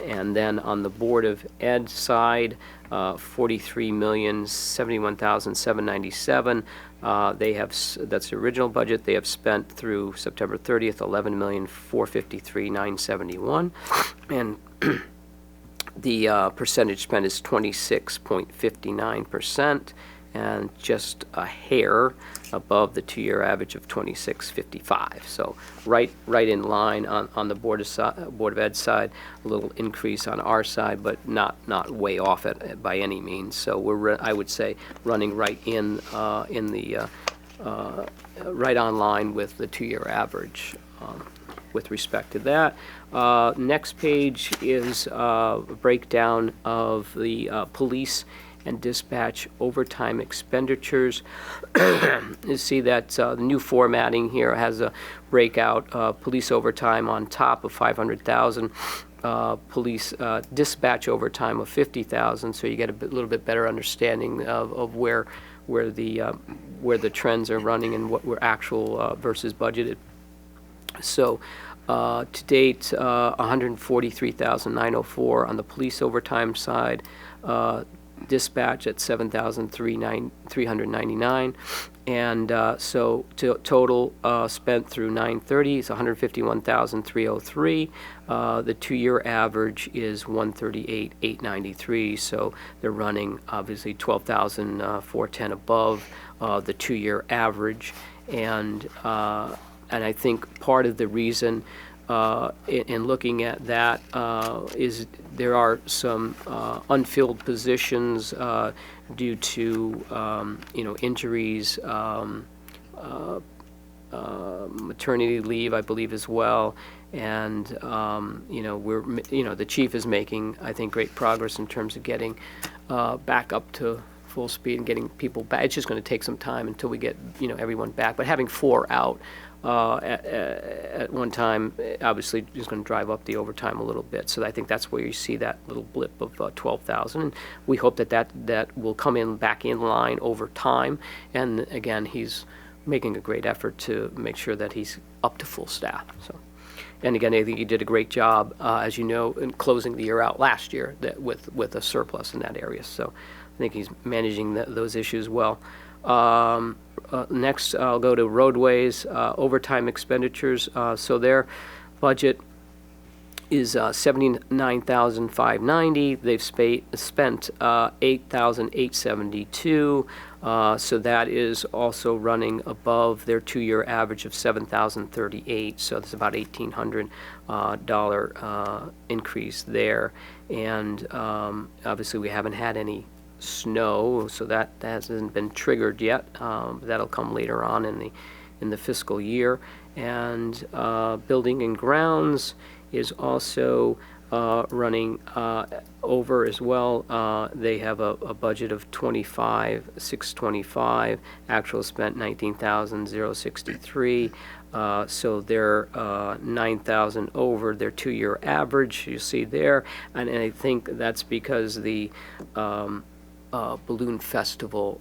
And then on the Board of Ed side, $43,071,797. That's the original budget. They have spent through September 30th, $11,453,971, and the percentage spent is 26.59%. and just a hair above the 2-year average of 26.55. So right in line on the Board of Ed side, a little increase on our side, but not way off it by any means. So we're, I would say, running right in the right on line with the 2-year average with respect to that. Next page is a breakdown of the police and dispatch overtime expenditures. You see that the new formatting here has a breakout, police overtime on top of 500,000, police dispatch overtime of 50,000, so you get a little bit better understanding of where the trends are running and what were actual versus budgeted. So to date, 143,904 on the police overtime side, dispatch at 7,399, and so total spent through 9/30 is 151,303. The 2-year average is 138,893. So they're running obviously 12,410 above the 2-year average, and I think part of the reason in looking at that is there are some unfilled positions due to injuries, maternity leave, I believe, as well. And the chief is making, I think, great progress in terms of getting back up to full speed and getting people back. It's just going to take some time until we get everyone back. But having 4 out at one time obviously is going to drive up the overtime a little bit. So I think that's where you see that little blip of 12,000. And we hope that will come back in line over time. And again, he's making a great effort to make sure that he's up to full staff. So, and again, I think he did a great job, as you know, in closing the year out last year with a surplus in that area. So I think he's managing those issues well. Next, I'll go to roadways, overtime expenditures. So their budget is $79,590. They've spent $8,872. So that is also running above their 2-year average of $7,038. So that's about $1,800 increase there. And obviously, we haven't had any snow, so that hasn't been triggered yet. That'll come later on in the fiscal year. And building and grounds is also running over as well. They have a budget of $25,625. Actual spent $19,063. So they're 9,000 over their 2-year average. You see there, and I think that's because the balloon festival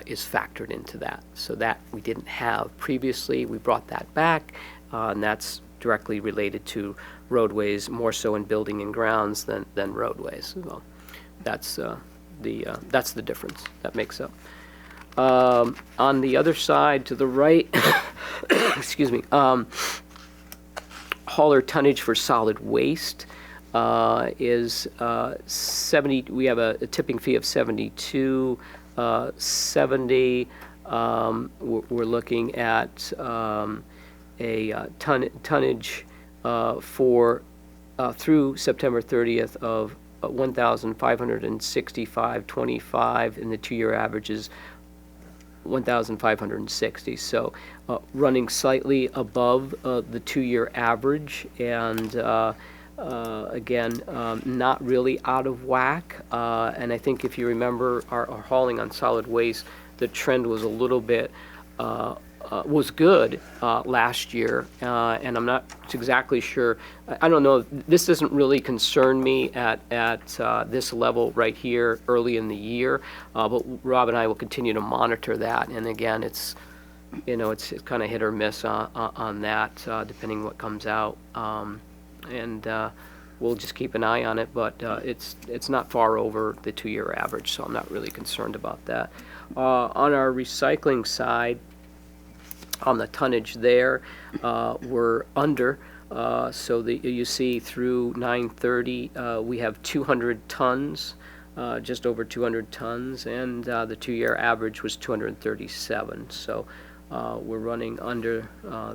is factored into that. So that we didn't have previously. We brought that back, and that's directly related to roadways, more so in building and grounds than roadways. Well, that's the difference that makes up. On the other side, to the right, excuse me, hauler tonnage for solid waste is 70. We have a tipping fee of 72.70. We're looking at a tonnage for through September 30th of 1,565.25, and the 2-year average is 1,560. So running slightly above the 2-year average, and again, not really out of whack. And I think if you remember our hauling on solid waste, the trend was a little bit was good last year, and I'm not exactly sure. I don't know. This doesn't really concern me at this level right here early in the year, but Rob and I will continue to monitor that. And again, it's kind of hit or miss on that, depending what comes out, and we'll just keep an eye on it. But it's not far over the 2-year average, so I'm not really concerned about that. On our recycling side, on the tonnage there, we're under. So you see through 9/30, we have 200 tons just over 200 tons, and the two-year average was 237. So we're running under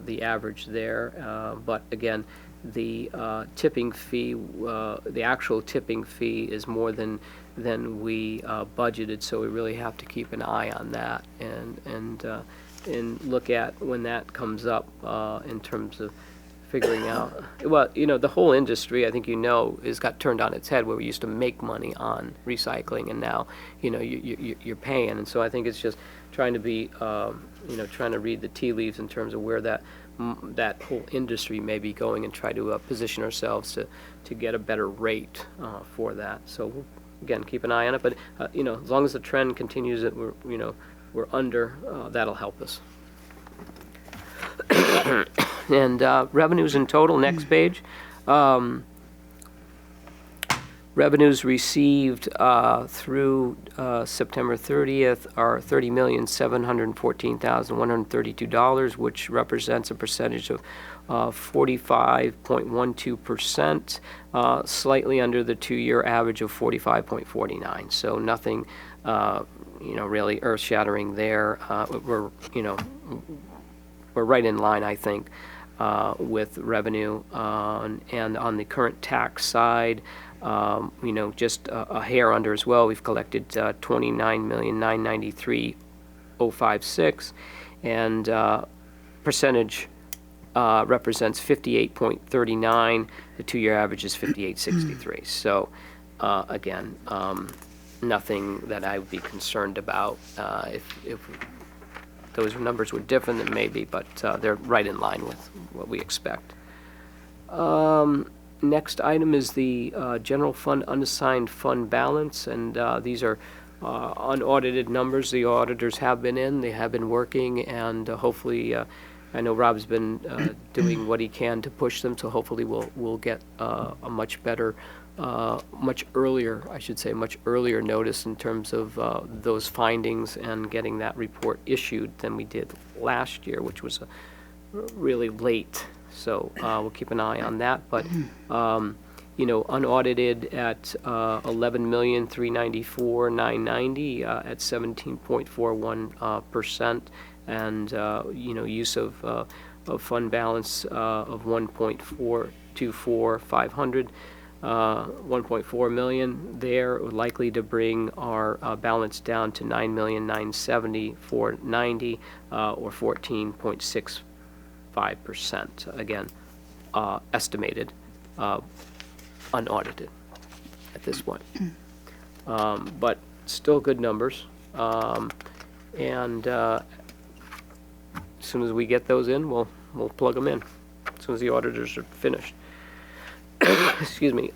the average there. But again, the tipping fee, the actual tipping fee is more than we budgeted, so we really have to keep an eye on that and look at when that comes up in terms of figuring out, well, the whole industry, I think has got turned on its head, where we used to make money on recycling, and now, you're paying. And so I think it's just trying to be, trying to read the tea leaves in terms of where that whole industry may be going, and try to position ourselves to get a better rate for that. So we'll, again, keep an eye on it, but, as long as the trend continues that we're under, that'll help us. And revenues in total, next page. Revenues received through September 30th are $30,714,132, which represents a percentage of 45.12%, slightly under the two-year average of 45.49. So nothing, really earth-shattering there. We're right in line, I think, with revenue. And on the current tax side, just a hair under as well. We've collected $29,993,056, and percentage represents 58.39. The two-year average is 58.63. So again, nothing that I would be concerned about. If those numbers were different, then maybe, but they're right in line with what we expect. Next item is the general fund unassigned fund balance, and these are unaudited numbers. The auditors have been in, they have been working, and hopefully, I know Rob's been doing what he can to push them, so hopefully we'll get a much better, much earlier notice in terms of those findings and getting that report issued than we did last year, which was really late. So we'll keep an eye on that. But, unaudited at $11,394,990 at 17.41%, and, use of fund balance of $1.424,500. 1.4 million there, likely to bring our balance down to $9,970,490, or 14.65%. Again, estimated, unaudited at this point, but still good numbers. And as soon as we get those in, we'll plug them in as soon as the auditors are finished. Excuse me.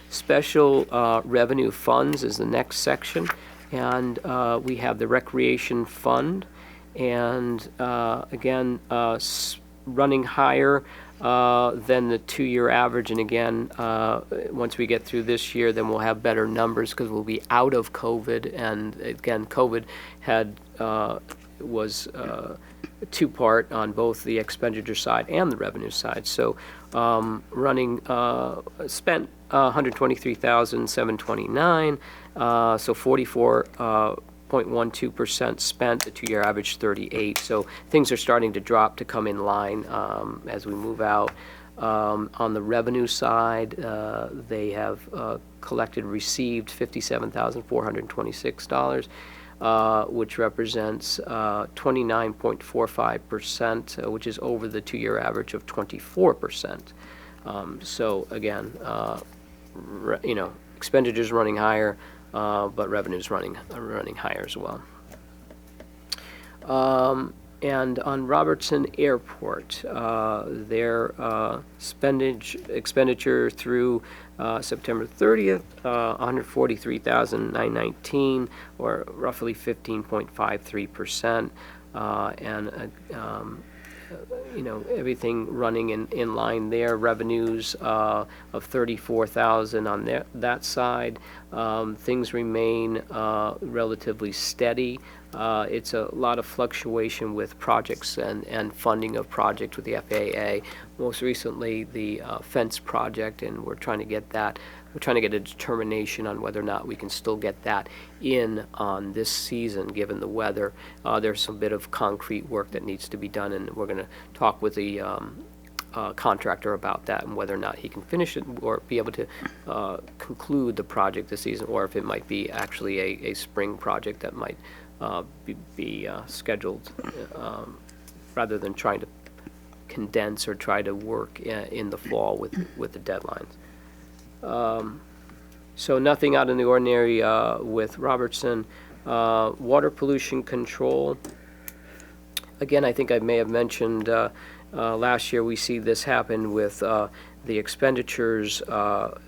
Special revenue funds is the next section, and we have the recreation fund, and again, running higher than the two-year average. And again, once we get through this year, then we'll have better numbers because we'll be out of COVID. And again, COVID was two-part on both the expenditure side and the revenue side. So running spent $123,729, so 44.12% spent. The two-year average 38. So things are starting to drop to come in line as we move out. On the revenue side, they have received $57,426. Which represents 29.45%, which is over the two-year average of 24%. So again, expenditures running higher, but revenues running higher as well. And on Robertson Airport, their expenditure through September 30th, $143,919, or roughly 15.53%, and everything running in line there. Revenues of $34,000 on that side. Things remain relatively steady. It's a lot of fluctuation with projects and funding of projects with the FAA. Most recently, the fence project, and we're trying to get that. We're trying to get a determination on whether or not we can still get that in on this season, given the weather. There's some bit of concrete work that needs to be done, and we're going to talk with the contractor about that and whether or not he can finish it or be able to conclude the project this season, or if it might be actually a spring project that might be scheduled rather than trying to condense or try to work in the fall with the deadlines. So nothing out of the ordinary with Robertson. Water pollution control. Again, I think I may have mentioned last year we see this happen with the expenditures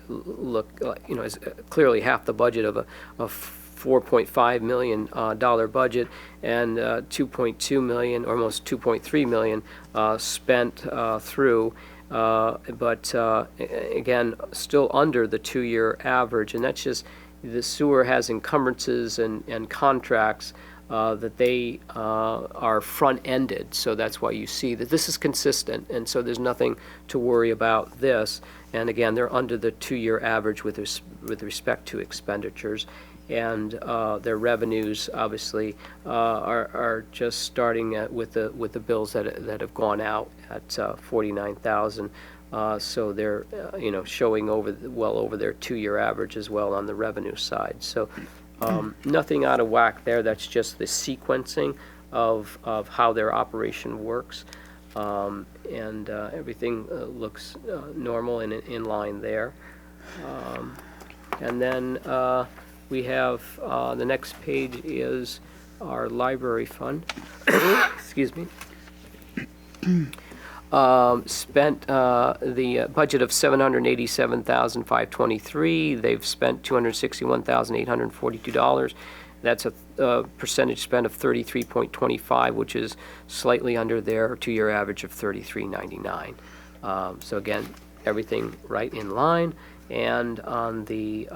look, as clearly half the budget of a $4.5 million budget and 2.2 million, or almost 2.3 million spent through. But again, still under the 2-year average, and that's just the sewer has encumbrances and contracts that they are front-ended, so that's why you see that this is consistent, and so there's nothing to worry about this. And again, they're under the 2-year average with respect to expenditures. And their revenues obviously are just starting with the bills that have gone out at 49,000. So they're showing well over their 2-year average as well on the revenue side. So nothing out of whack there. That's just the sequencing of how their operation works, and everything looks normal and in line there. And then we have the next page is our library fund. Excuse me. Spent the budget of $787,523. They've spent $261,842. That's a percentage spend of 33.25, which is slightly under their 2-year average of 33.99. So again, everything right in line. And on the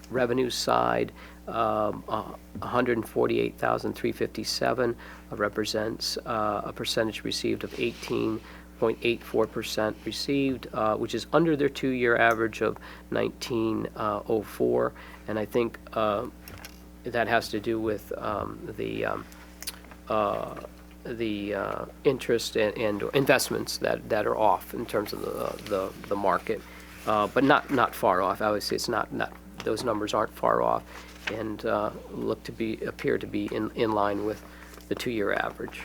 revenue side, 148,357 represents a percentage received of 18.84% received, which is under their 2-year average of 1904. And I think that has to do with the interest and investments that are off in terms of the market, but not far off. Obviously, it's not those numbers aren't far off, and appear to be in line with the 2-year average.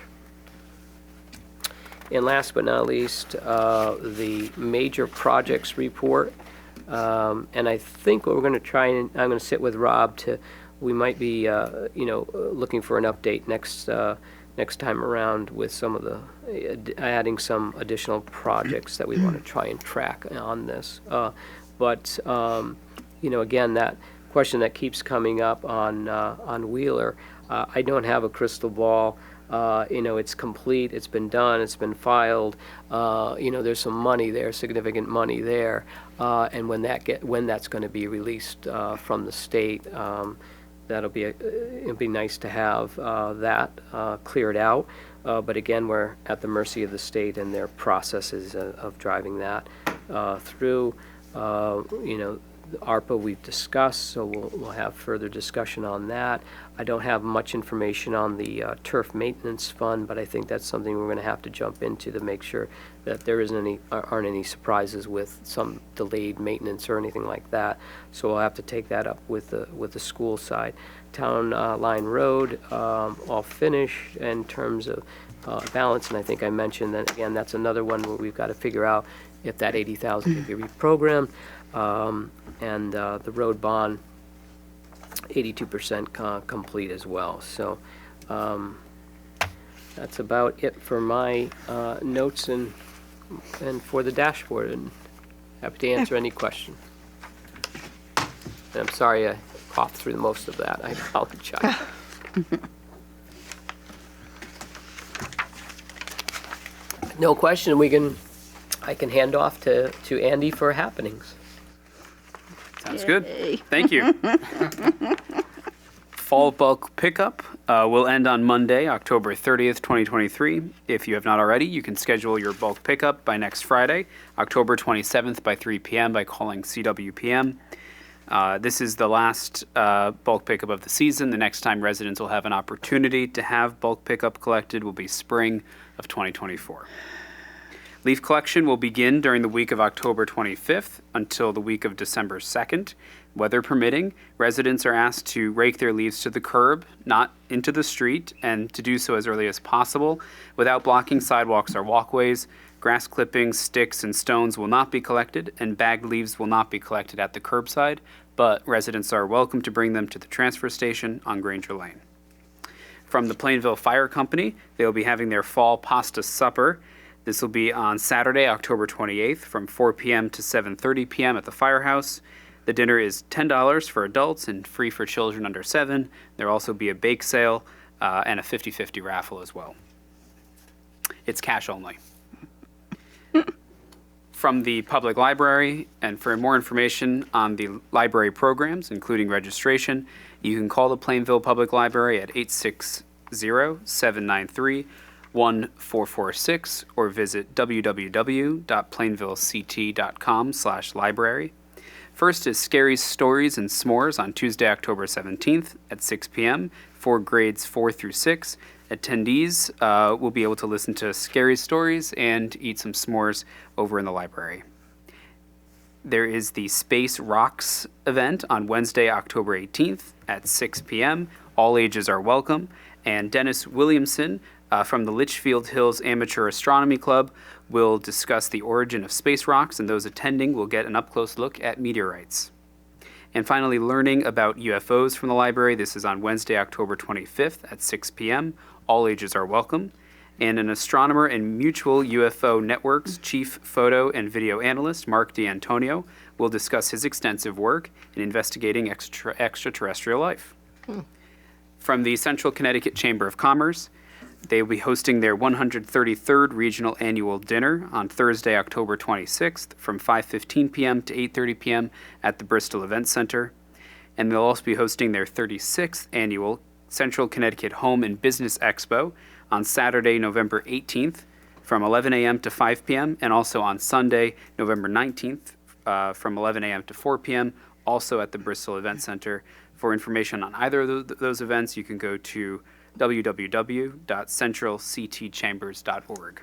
And last but not least, the major projects report. And I think what we're going to try, and I'm going to sit with Rob we might be looking for an update next time around with some of the adding some additional projects that we want to try and track on this. But again, that question that keeps coming up on Wheeler, I don't have a crystal ball. It's complete, it's been done, it's been filed. There's some money there, significant money there, and when that's going to be released from the state, it'd be nice to have that cleared out. But again, we're at the mercy of the state and their processes of driving that through. ARPA we've discussed, so we'll have further discussion on that. I don't have much information on the turf maintenance fund, but I think that's something we're going to have to jump into to make sure that there aren't any surprises with some delayed maintenance or anything like that. So we'll have to take that up with the school side. Town Line Road, all finished in terms of balance, and I think I mentioned that again. That's another one where we've got to figure out if that 80,000 can be reprogrammed. And the road bond, 82% complete as well. So that's about it for my notes and for the dashboard, and happy to answer any questions. And I'm sorry I coughed through most of that. I apologize. No question. I can hand off to Andy for happenings. Sounds good. Thank you. fall bulk pickup will end on Monday, October 30th, 2023. If you have not already, you can schedule your bulk pickup by next Friday, October 27th by 3 p.m. by calling CWPM. This is the last bulk pickup of the season. The next time residents will have an opportunity to have bulk pickup collected will be spring of 2024. Leaf collection will begin during the week of October 25th until the week of December 2nd. Weather permitting, residents are asked to rake their leaves to the curb, not into the street, and to do so as early as possible without blocking sidewalks or walkways. Grass clippings, sticks, and stones will not be collected, and bagged leaves will not be collected at the curbside, but residents are welcome to bring them to the transfer station on Granger Lane. From the Plainville Fire Company, they will be having their fall pasta supper. This will be on Saturday, October 28th from 4 p.m. to 7:30 p.m. at the firehouse. The dinner is $10 for adults and free for children under 7. There will also be a bake sale and a 50-50 raffle as well. It's cash only. From the public library, and for more information on the library programs, including registration, you can call the Plainville Public Library at 860-793-1446 or visit www.plainvillect.com/library. First is Scary Stories and S'mores on Tuesday, October 17th at 6 p.m. for grades 4 through 6. Attendees will be able to listen to scary stories and eat some s'mores over in the library. There is the Space Rocks event on Wednesday, October 18th at 6 p.m. All ages are welcome. And Dennis Williamson from the Litchfield Hills Amateur Astronomy Club will discuss the origin of space rocks, and those attending will get an up-close look at meteorites. And finally, learning about UFOs from the library. This is on Wednesday, October 25th at 6 p.m. All ages are welcome. And an astronomer and Mutual UFO Network's chief photo and video analyst, Mark D'Antonio, will discuss his extensive work in investigating extraterrestrial life. From the Central Connecticut Chamber of Commerce, they will be hosting their 133rd Regional Annual Dinner on Thursday, October 26th from 5:15 p.m. to 8:30 p.m. at the Bristol Event Center. And they'll also be hosting their 36th Annual Central Connecticut Home and Business Expo on Saturday, November 18th from 11 a.m. to 5 p.m. and also on Sunday, November 19th from 11 a.m. to 4 p.m. also at the Bristol Event Center. For information on either of those events, you can go to www.centralctchambers.org.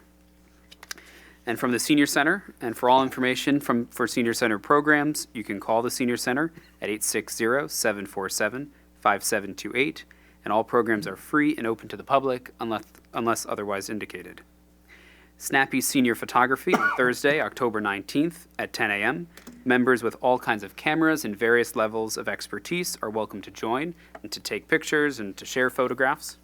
And from the Senior Center, and for all information for Senior Center programs, you can call the Senior Center at 860-747-5728, and all programs are free and open to the public unless otherwise indicated. Snappy Senior Photography on Thursday, October 19th at 10 a.m. Members with all kinds of cameras and various levels of expertise are welcome to join and to take pictures and to share photographs.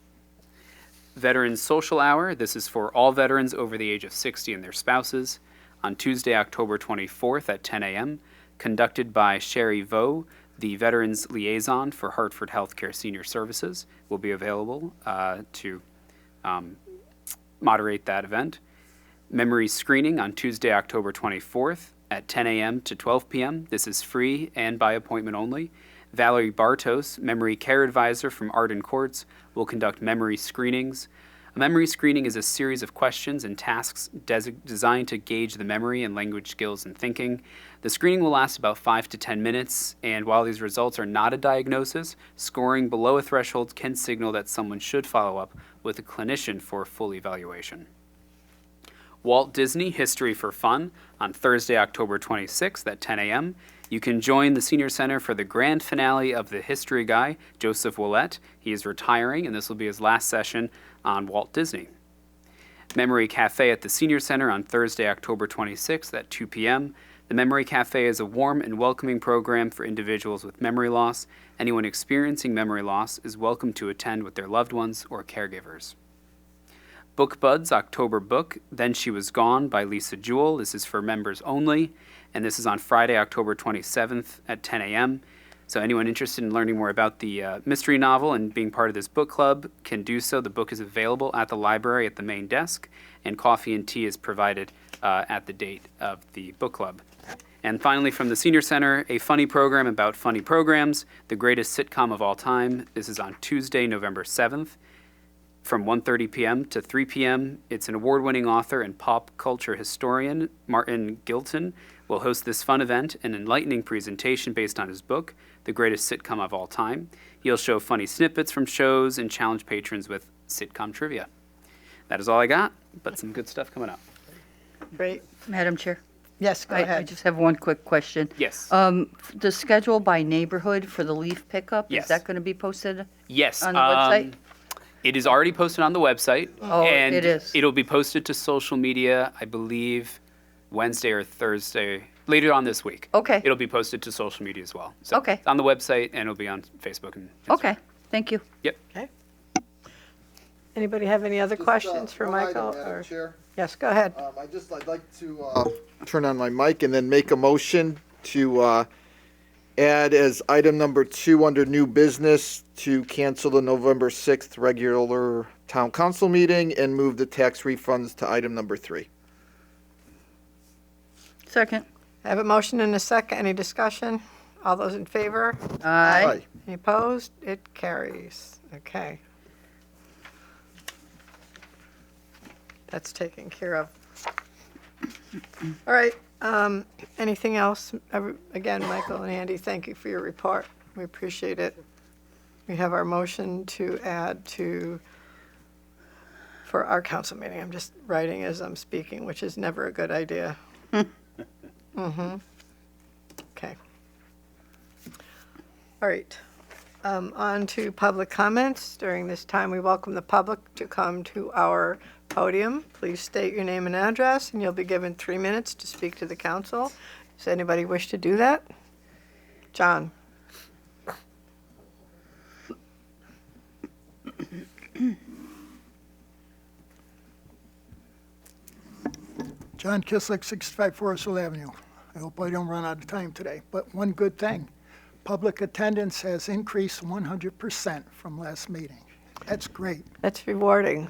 Veterans Social Hour. This is for all veterans over the age of 60 and their spouses on Tuesday, October 24th at 10 a.m., conducted by Sherry Vo, the Veterans Liaison for Hartford Healthcare Senior Services, will be available to moderate that event. Memory Screening on Tuesday, October 24th at 10 a.m. to 12 p.m. This is free and by appointment only. Valerie Bartos, Memory Care Advisor from Arden Courts, will conduct memory screenings. A memory screening is a series of questions and tasks designed to gauge the memory and language skills and thinking. The screening will last about 5 to 10 minutes, and while these results are not a diagnosis, scoring below a threshold can signal that someone should follow up with a clinician for full evaluation. Walt Disney History for Fun on Thursday, October 26th at 10 a.m. You can join the Senior Center for the grand finale of the history guy, Joseph Willett. He is retiring, and this will be his last session on Walt Disney. Memory Cafe at the Senior Center on Thursday, October 26th at 2 p.m. The Memory Cafe is a warm and welcoming program for individuals with memory loss. Anyone experiencing memory loss is welcome to attend with their loved ones or caregivers. Book Buds October Book, Then She Was Gone by Lisa Jewell. This is for members only, and this is on Friday, October 27th at 10 a.m. So anyone interested in learning more about the mystery novel and being part of this book club can do so. The book is available at the library at the main desk, and coffee and tea is provided at the date of the book club. And finally, from the Senior Center, a funny program about funny programs, The Greatest Sitcom of All Time. This is on Tuesday, November 7th, from 1:30 p.m. to 3 p.m. It's an award-winning author and pop culture historian, Martin Gilton, will host this fun event, an enlightening presentation based on his book, The Greatest Sitcom of All Time. He'll show funny snippets from shows and challenge patrons with sitcom trivia. That is all I got, but some good stuff coming up. Great. Madam Chair, Yes, go I ahead. just have one quick question. Yes. The schedule by neighborhood for the leaf pickup, Yes. is that going to be posted Yes. on the website? It is already posted on the website. Oh, and it is. It'll be posted to social media, I believe, Wednesday or Thursday, later on this week. Okay. It'll be posted to social media as well. So Okay. it's on the website, and it'll be on Facebook and Instagram. Okay, thank you. Yep. Okay. Anybody have any other questions for Michael? or- Yes, go ahead. I'd like to turn on my mic and then make a motion to add as item number 2 under new business to cancel the November 6th regular town council meeting and move the tax refunds to item number 3. Second. I have a motion and a second. Any discussion? All those in favor? Aye. Any opposed? It carries. Okay. That's taken care of. All right, anything else? Again, Michael and Andy, thank you for your report. We appreciate it. We have our motion to add for our council meeting. I'm just writing as I'm speaking, which is never a good idea. Okay. All right. On to public comments. During this time, we welcome the public to come to our podium. Please state your name and address, and you'll be given 3 minutes to speak to the council. Does anybody wish to do that? John? John Kislick, 65 Forest Hill Avenue. I hope I don't run out of time today, but one good thing, public attendance has increased 100% from last meeting. That's great. That's rewarding.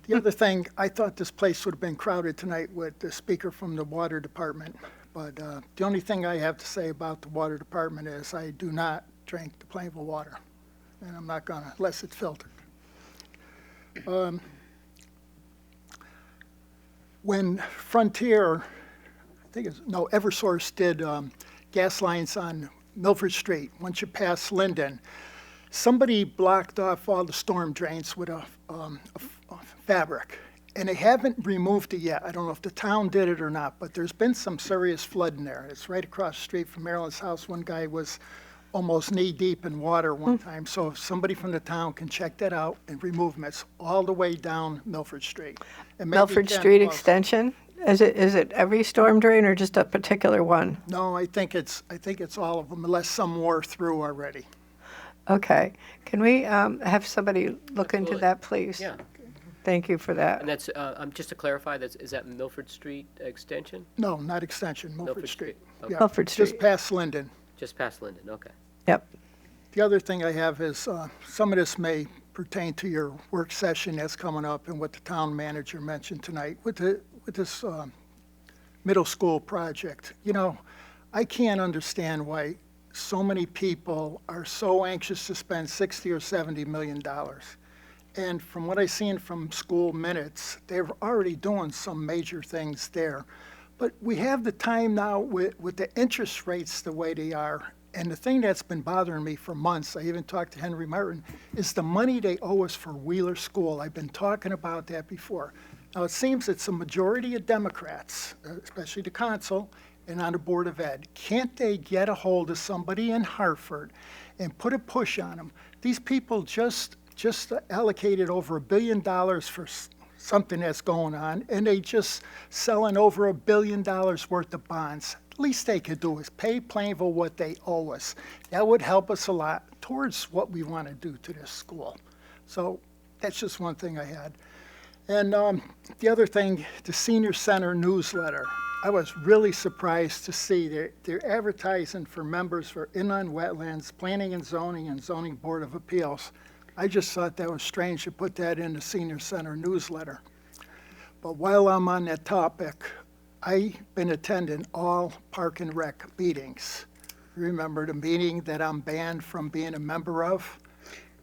The other thing, I thought this place would have been crowded tonight with the speaker from the water department, but the only thing I have to say about the water department is I do not drink the Plainville water, and I'm not gonna, unless it's filtered. When Frontier, Eversource did gas lines on Milford Street, once you pass Linden, somebody blocked off all the storm drains with a fabric, and they haven't removed it yet. I don't know if the town did it or not, but there's been some serious flooding there. It's right across the street from Marilyn's house. One guy was almost knee-deep in water one time, so if somebody from the town can check that out and remove them, it's all the way down Milford Street. And maybe Milford Ken Street also. Extension? Is it every storm drain or just a particular one? No, I think it's all of them, unless some wore through already. Okay. Can we have somebody look into Absolutely. that, please? Yeah. Thank you for that. And that's, just to clarify, is that Milford Street Extension? No, not Extension, Milford Milford Street. Street, okay. Yeah, Milford Just Street. past Linden. Just past Linden, okay. Yep. The other thing I have is, some of this may pertain to your work session that's coming up and what the town manager mentioned tonight with this middle school project. You know, I can't understand why so many people are so anxious to spend $60 or $70 million. And from what I've seen from school minutes, they're already doing some major things there. But we have the time now with the interest rates the way they are. And the thing that's been bothering me for months, I even talked to Henry Martin, is the money they owe us for Wheeler School. I've been talking about that before. Now, it seems it's a majority of Democrats, especially the council, and on the Board of Ed. Can't they get a hold of somebody in Hartford and put a push on them? These people just allocated over $1 billion for something that's going on, and they just selling over $1 billion worth of bonds. Least they could do is pay Plainville what they owe us. That would help us a lot towards what we want to do to this school. So that's just one thing I had. And the other thing, the Senior Center newsletter. I was really surprised to see they're advertising for members for inland wetlands, planning and zoning board of appeals. I just thought that was strange to put that in the Senior Center newsletter. But while I'm on that topic, I've been attending all Park and Rec meetings. Remember the meeting that I'm banned from being a member of?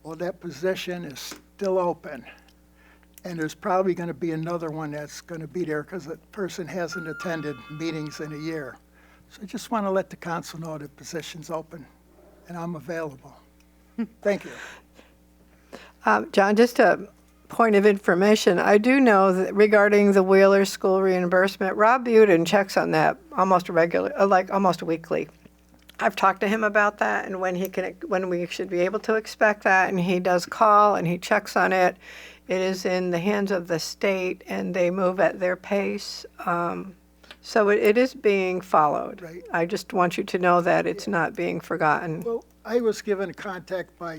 Well, that position is still open. And there's probably going to be another one that's going to be there because the person hasn't attended meetings in a year. So I just want to let the council know the position's open and I'm available. Thank you. John, just a point of information. I do know that regarding the Wheeler school reimbursement, Rob Buden checks on that almost almost weekly. I've talked to him about that and when we should be able to expect that, and he does call and he checks on it. It is in the hands of the state and they move at their pace. So it is being followed. Right. I just want you to know that it's not being forgotten. Well, I was given a contact by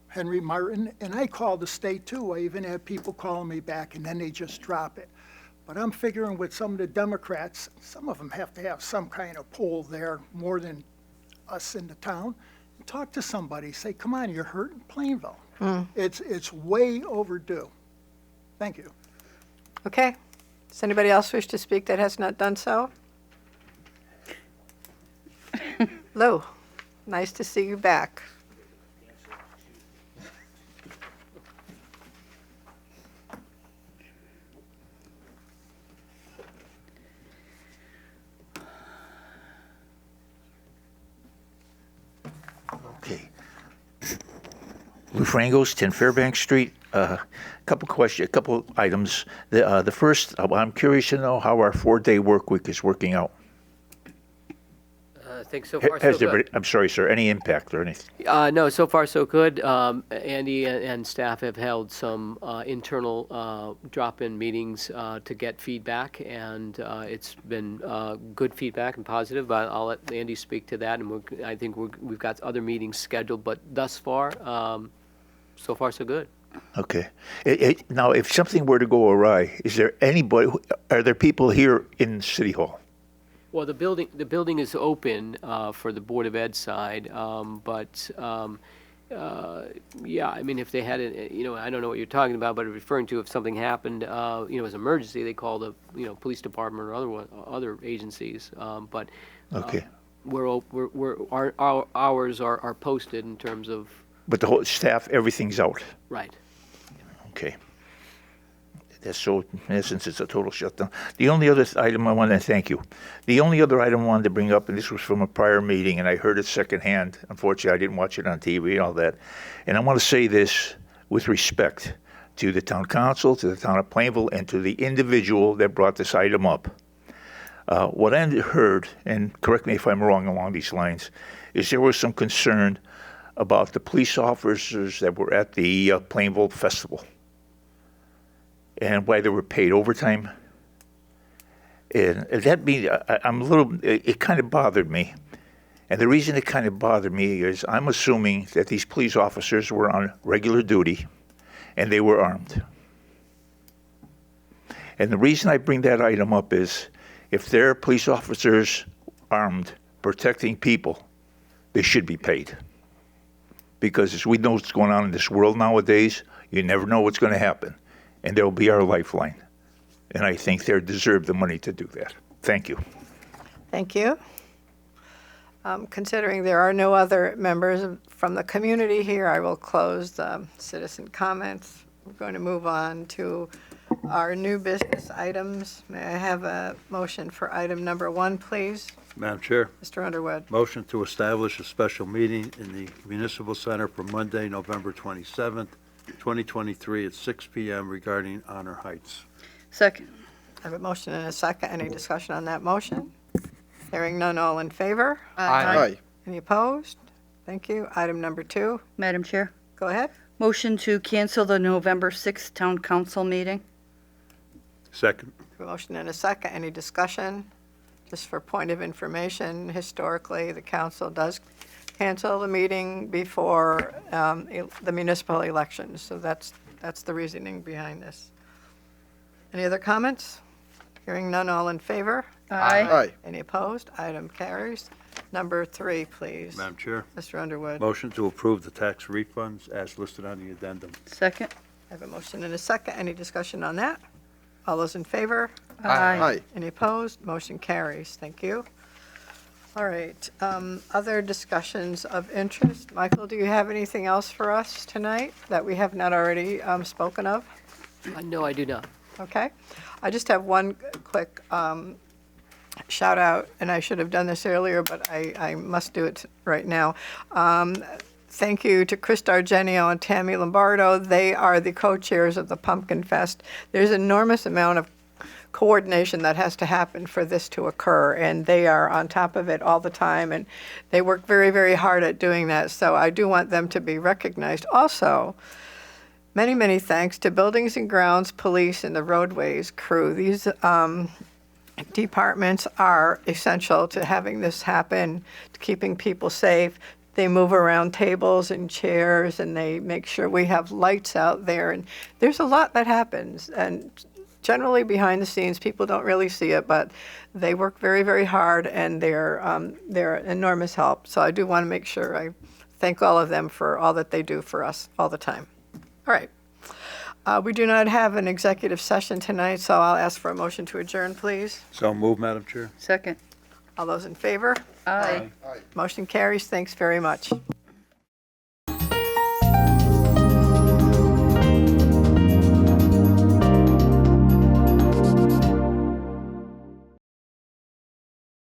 Henry Martin, and I called the state too. I even had people calling me back, and then they just drop it. But I'm figuring with some of the Democrats, some of them have to have some kind of pull there more than us in the town. Talk to somebody, say, come on, you're hurting Plainville. It's way overdue. Thank you. Okay. Does anybody else wish to speak that has not done so? Lou, nice to see you back. Okay. Lou Frangos, 10 Fairbanks Street. A couple items. The first, I'm curious to know how our 4-day work week is working out. I think so far so good. I'm sorry, sir, any impact or anything? No, so far so good. Andy and staff have held some internal drop-in meetings to get feedback, and it's been good feedback and positive. But I'll let Andy speak to that, and I think we've got other meetings scheduled. But thus far, so far so good. Okay. Now, if something were to go awry, are there people here in City Hall? Well, the building is open for the Board of Ed side, but yeah, I mean, if they had I don't know what you're talking about, but referring to if something happened, as an emergency, they call the police department or other agencies. But Okay. our hours are posted in terms of But the whole staff, everything's out? right. Okay. That's so, in essence, it's a total shutdown. The only other item I want to thank you. The only other item I wanted to bring up, and this was from a prior meeting, and I heard it secondhand. Unfortunately, I didn't watch it on TV and all that. And I want to say this with respect to the town council, to the town of Plainville, and to the individual that brought this item up. What I heard, and correct me if I'm wrong along these lines, is there was some concern about the police officers that were at the Plainville Festival and why they were paid overtime. And that being, it kind of bothered me. And the reason it kind of bothered me is I'm assuming that these police officers were on regular duty and they were armed. And the reason I bring that item up is if there are police officers armed protecting people, they should be paid. Because as we know what's going on in this world nowadays, you never know what's going to happen. And they'll be our lifeline. And I think they deserve the money to do that. Thank you. Thank you. Considering there are no other members from the community here, I will close the citizen comments. We're going to move on to our new business items. May I have a motion for item number 1, please? Madam Chair, Mr. Underwood. motion to establish a special meeting in the Municipal Center for Monday, November 27th, 2023 at 6 p.m. regarding Honor Heights. Second. I have a motion and a second. Any discussion on that motion? Hearing none, all in favor? Aye. Any opposed? Thank you. Item number 2. Madam Chair, Go ahead. motion to cancel the November 6th town council meeting. Second. A motion and a second. Any discussion? Just for point of information, historically, the council does cancel the meeting before the municipal elections. So that's the reasoning behind this. Any other comments? Hearing none, all in favor? Aye. Any opposed? Item carries. Number 3, please. Madam Chair, Mr. Underwood. motion to approve the tax refunds as listed on the addendum. Second. I have a motion and a second. Any discussion on that? All those in favor? Aye. Any opposed? Motion carries. Thank you. All right, other discussions of interest. Michael, do you have anything else for us tonight that we have not already spoken of? No, I do not. Okay. I just have one quick shout out, and I should have done this earlier, but I must do it right now. Thank you to Chris D'Argenio and Tammy Lombardo. They are the co-chairs of the Pumpkin Fest. There's an enormous amount of coordination that has to happen for this to occur, and they are on top of it all the time, and they work very, very hard at doing that. So I do want them to be recognized. Also, many, many thanks to Buildings and Grounds, Police, and the Roadways crew. These departments are essential to having this happen, to keeping people safe. They move around tables and chairs, and they make sure we have lights out there. And there's a lot that happens, and generally behind the scenes, people don't really see it, but they work very, very hard, and they're an enormous help. So I do want to make sure I thank all of them for all that they do for us all the time. All right. We do not have an executive session tonight, so I'll ask for a motion to adjourn, please. So move, Madam Chair. Second. All those in favor? Aye. Motion carries. Thanks very much.